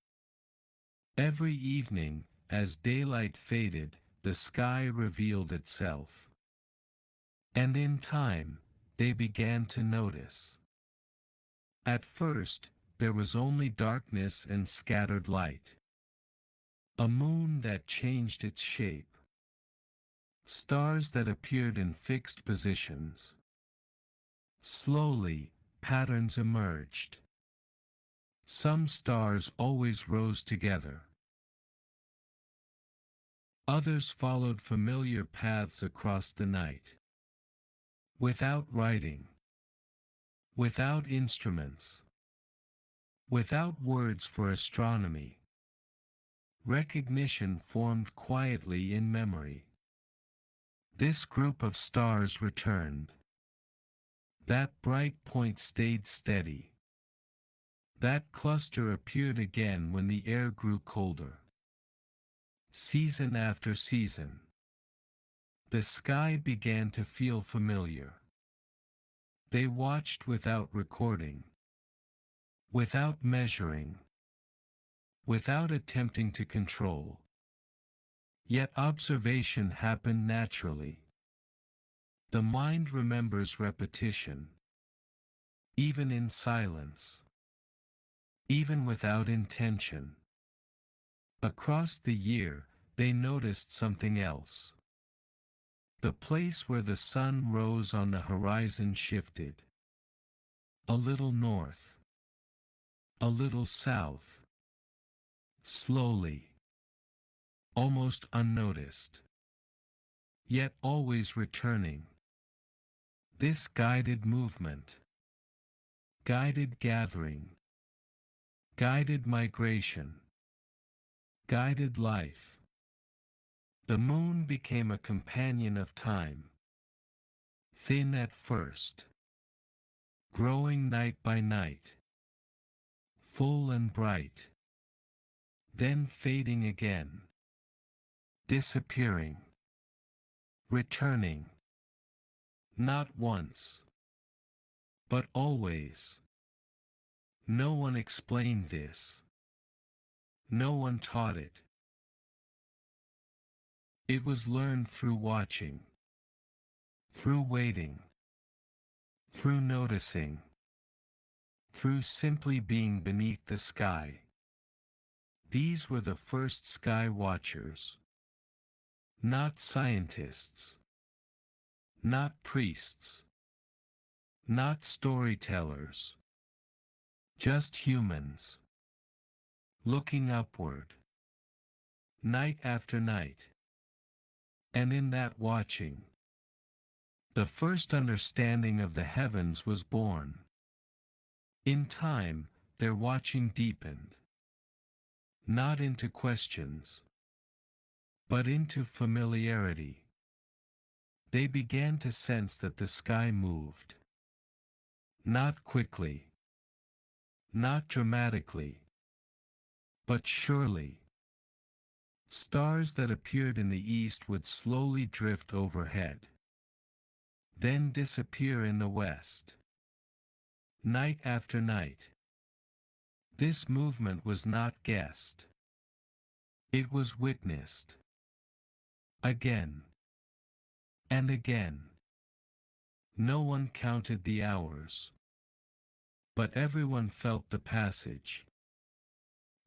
[SPEAKER 1] Every evening, as daylight faded, the sky revealed itself. And in time, they began to notice. At first, there was only darkness and scattered light. A moon that changed its shape. Stars that appeared in fixed positions. Slowly, patterns emerged. Some stars always rose together. Others followed familiar paths across the night. Without writing. Without instruments. Without words for astronomy. Recognition formed quietly in memory. This group of stars returned. That bright point stayed steady. That cluster appeared again when the air grew colder. Season after season. The sky began to feel familiar. They watched without recording. Without measuring. Without attempting to control. Yet observation happened naturally. The mind remembers repetition. Even in silence. Even without intention. Across the year, they noticed something else. The place where the sun rose on the horizon shifted. A little north. A little south. Slowly. Almost unnoticed. Yet always returning. This guided movement. Guided gathering. Guided migration. Guided life. The moon became a companion of time. Thin at first. Growing night by night. Full and bright. Then fading again. Disappearing. Returning. Not once. But always. No one explained this. No one taught it. It was learned through watching. Through waiting. Through noticing. Through simply being beneath the sky. These were the first sky watchers. Not scientists. Not priests. Not storytellers. Just humans. Looking upward. Night after night. And in that watching, the first understanding of the heavens was born. In time, their watching deepened. Not into questions, but into familiarity. They began to sense that the sky moved. Not quickly. Not dramatically. But surely. Stars that appeared in the east would slowly drift overhead. Then disappear in the west. Night after night. This movement was not guessed. It was witnessed. Again. And again. No one counted the hours. But everyone felt the passage.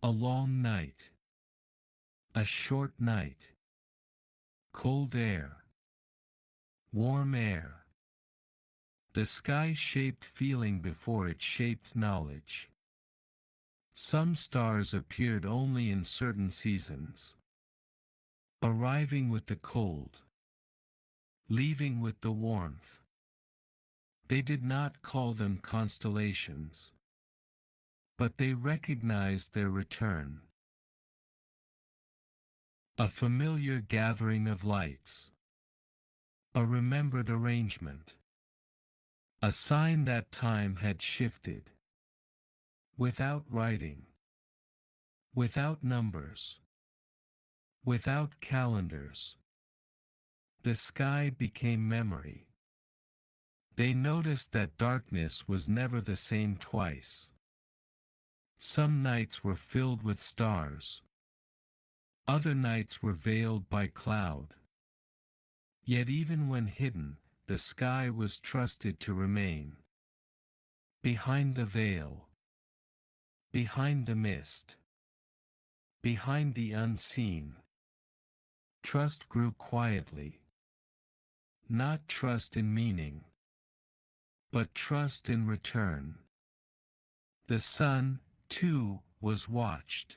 [SPEAKER 1] A long night. A short night. Cold air. Warm air. The sky shaped feeling before it shaped knowledge. Some stars appeared only in certain seasons. Arriving with the cold. Leaving with the warmth. They did not call them constellations. But they recognized their return. A familiar gathering of lights. A remembered arrangement. A sign that time had shifted. Without writing. Without numbers. Without calendars. The sky became memory. They noticed that darkness was never the same twice. Some nights were filled with stars. Other nights were veiled by cloud. Yet even when hidden, the sky was trusted to remain. Behind the veil. Behind the mist. Behind the unseen. Trust grew quietly. Not trust in meaning. But trust in return. The sun, too, was watched.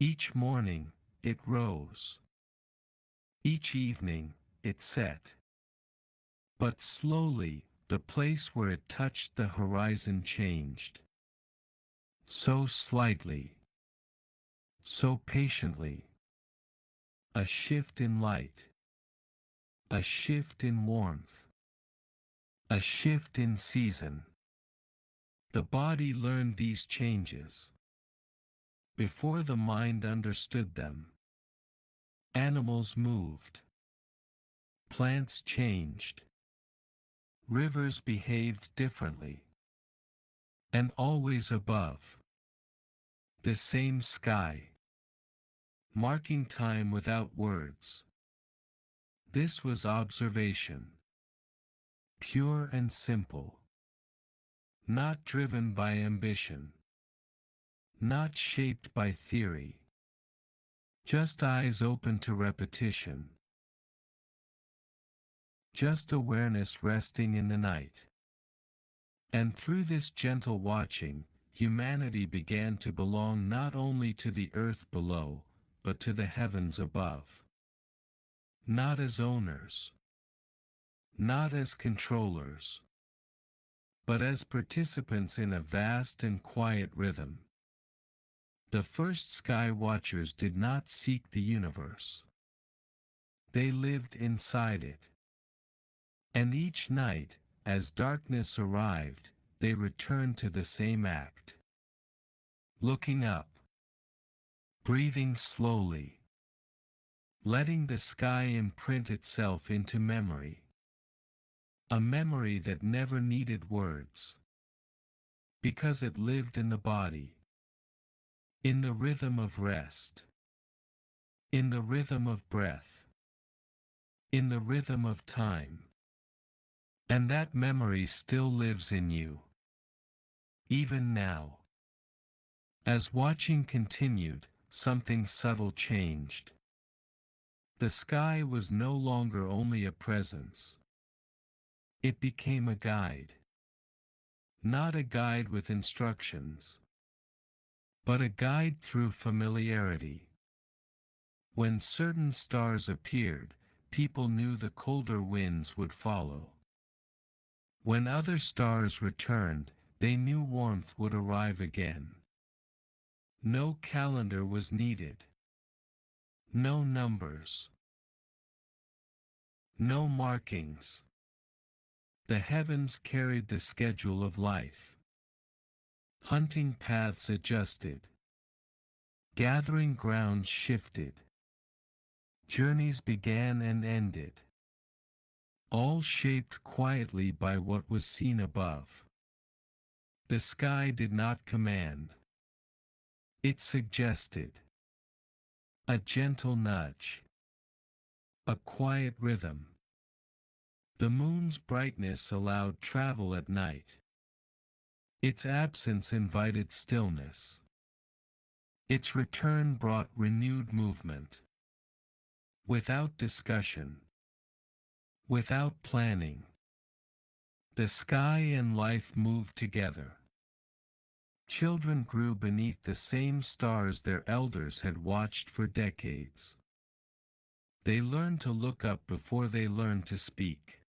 [SPEAKER 1] Each morning, it rose. Each evening, it set. But slowly, the place where it touched the horizon changed. So slightly. So patiently. A shift in light. A shift in warmth. A shift in season. The body learned these changes before the mind understood them. Animals moved. Plants changed. Rivers behaved differently. And always above. The same sky. Marking time without words. This was observation. Pure and simple. Not driven by ambition. Not shaped by theory. Just eyes open to repetition. Just awareness resting in the night. And through this gentle watching, humanity began to belong not only to the earth below, but to the heavens above. Not as owners. Not as controllers. But as participants in a vast and quiet rhythm. The first sky watchers did not seek the universe. They lived inside it. And each night, as darkness arrived, they returned to the same act. Looking up. Breathing slowly. Letting the sky imprint itself into memory. A memory that never needed words. Because it lived in the body. In the rhythm of rest. In the rhythm of breath. In the rhythm of time. And that memory still lives in you. Even now. As watching continued, something subtle changed. The sky was no longer only a presence. It became a guide. Not a guide with instructions. But a guide through familiarity. When certain stars appeared, people knew the colder winds would follow. When other stars returned, they knew warmth would arrive again. No calendar was needed. No numbers. No markings. The heavens carried the schedule of life. Hunting paths adjusted. Gathering grounds shifted. Journeys began and ended. All shaped quietly by what was seen above. The sky did not command. It suggested a gentle nudge, a quiet rhythm. The moon's brightness allowed travel at night. Its absence invited stillness. Its return brought renewed movement. Without discussion, without planning, the sky and life moved together. Children grew beneath the same stars their elders had watched for decades. They learned to look up before they learned to speak.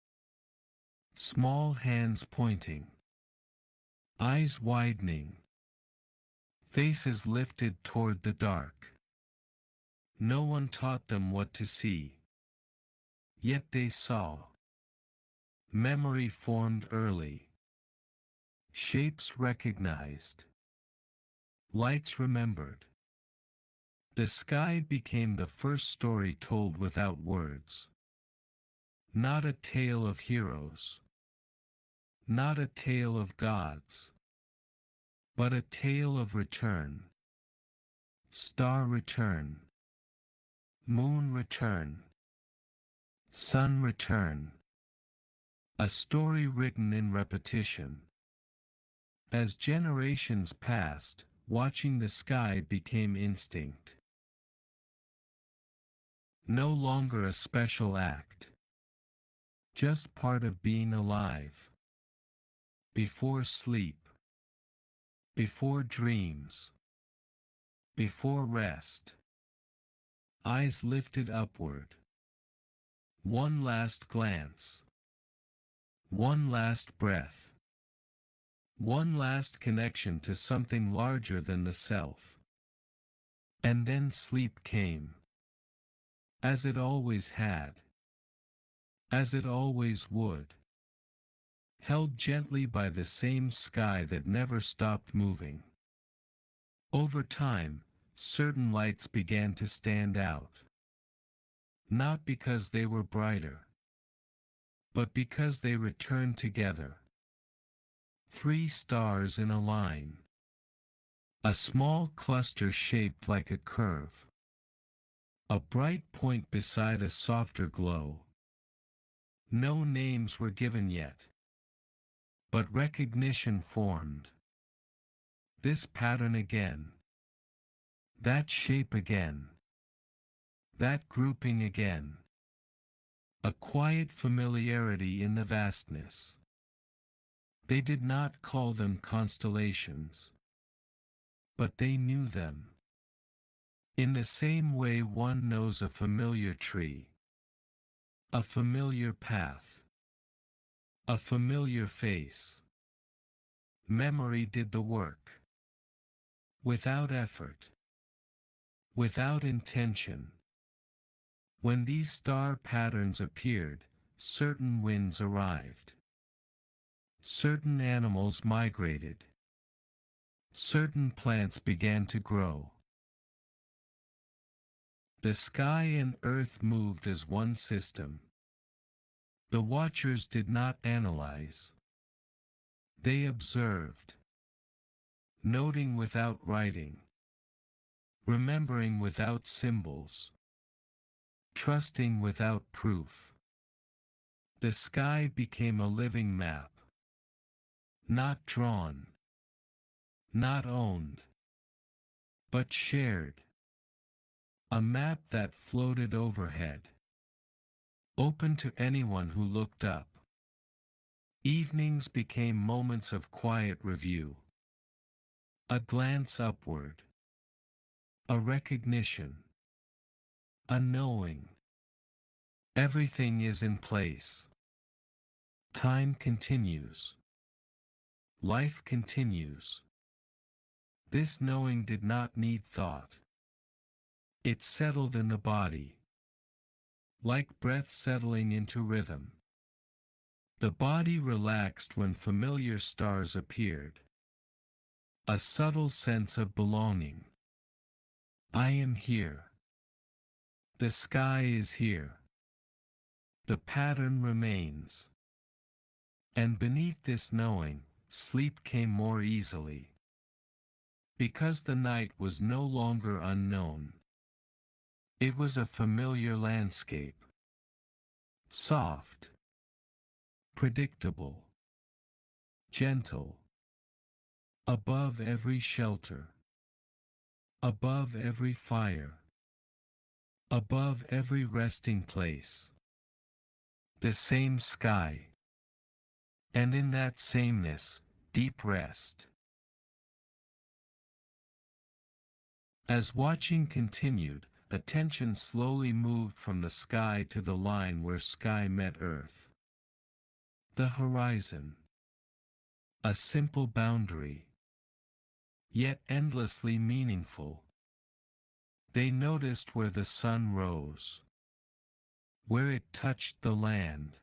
[SPEAKER 1] Small hands pointing, eyes widening, faces lifted toward the dark. No one taught them what to see. Yet they saw. Memory formed early. Shapes recognized. Lights remembered. The sky became the first story told without words. Not a tale of heroes. Not a tale of gods. But a tale of return. Star return. Moon return. Sun return. A story written in repetition. As generations passed, watching the sky became instinct. No longer a special act. Just part of being alive. Before sleep. Before dreams. Before rest. Eyes lifted upward. One last glance. One last breath. One last connection to something larger than the self. And then sleep came. As it always had. As it always would. Held gently by the same sky that never stopped moving. Over time, certain lights began to stand out. Not because they were brighter, but because they returned together. 3 stars in a line. A small cluster shaped like a curve. A bright point beside a softer glow. No names were given yet. But recognition formed. This pattern again. That shape again. That grouping again. A quiet familiarity in the vastness. They did not call them constellations. But they knew them. In the same way one knows a familiar tree. A familiar path. A familiar face. Memory did the work. Without effort. Without intention. When these star patterns appeared, certain winds arrived. Certain animals migrated. Certain plants began to grow. The sky and earth moved as one system. The watchers did not analyze. They observed. Noting without writing. Remembering without symbols. Trusting without proof. The sky became a living map. Not drawn. Not owned. But shared. A map that floated overhead. Open to anyone who looked up. Evenings became moments of quiet review. A glance upward. A recognition. A knowing. Everything is in place. Time continues. Life continues. This knowing did not need thought. It settled in the body. Like breath settling into rhythm. The body relaxed when familiar stars appeared. A subtle sense of belonging. I am here. The sky is here. The pattern remains. And beneath this knowing, sleep came more easily. Because the night was no longer unknown. It was a familiar landscape. Soft. Predictable. Gentle. Above every shelter. Above every fire. Above every resting place. The same sky. And in that sameness, deep rest. As watching continued, attention slowly moved from the sky to the line where sky met earth. The horizon. A simple boundary. Yet endlessly meaningful. They noticed where the sun rose. Where it touched the land.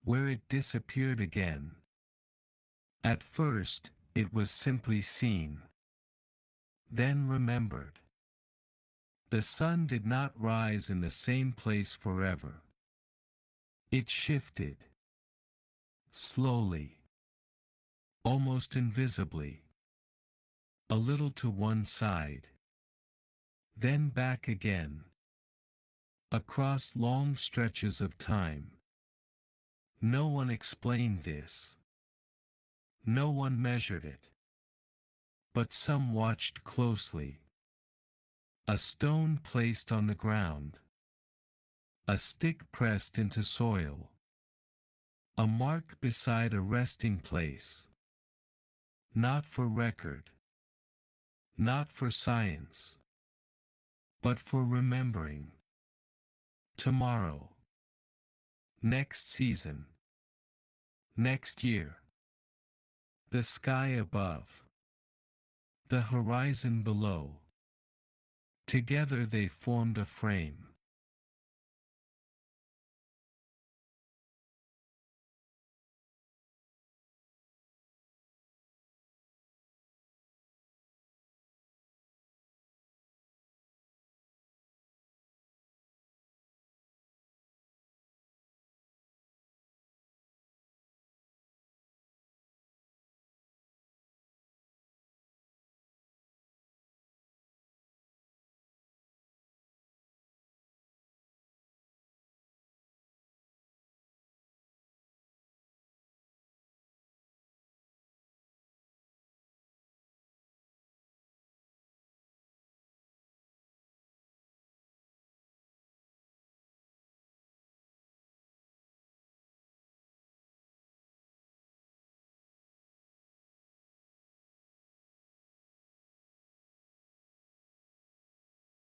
[SPEAKER 1] Where it disappeared again. At first, it was simply seen. Then remembered. The sun did not rise in the same place forever. It shifted. Slowly. Almost invisibly. A little to one side. Then back again. Across long stretches of time. No one explained this. No one measured it. But some watched closely. A stone placed on the ground. A stick pressed into soil. A mark beside a resting place. Not for record. Not for science. But for remembering. Tomorrow. Next season. Next year. The sky above. The horizon below. Together they formed a frame.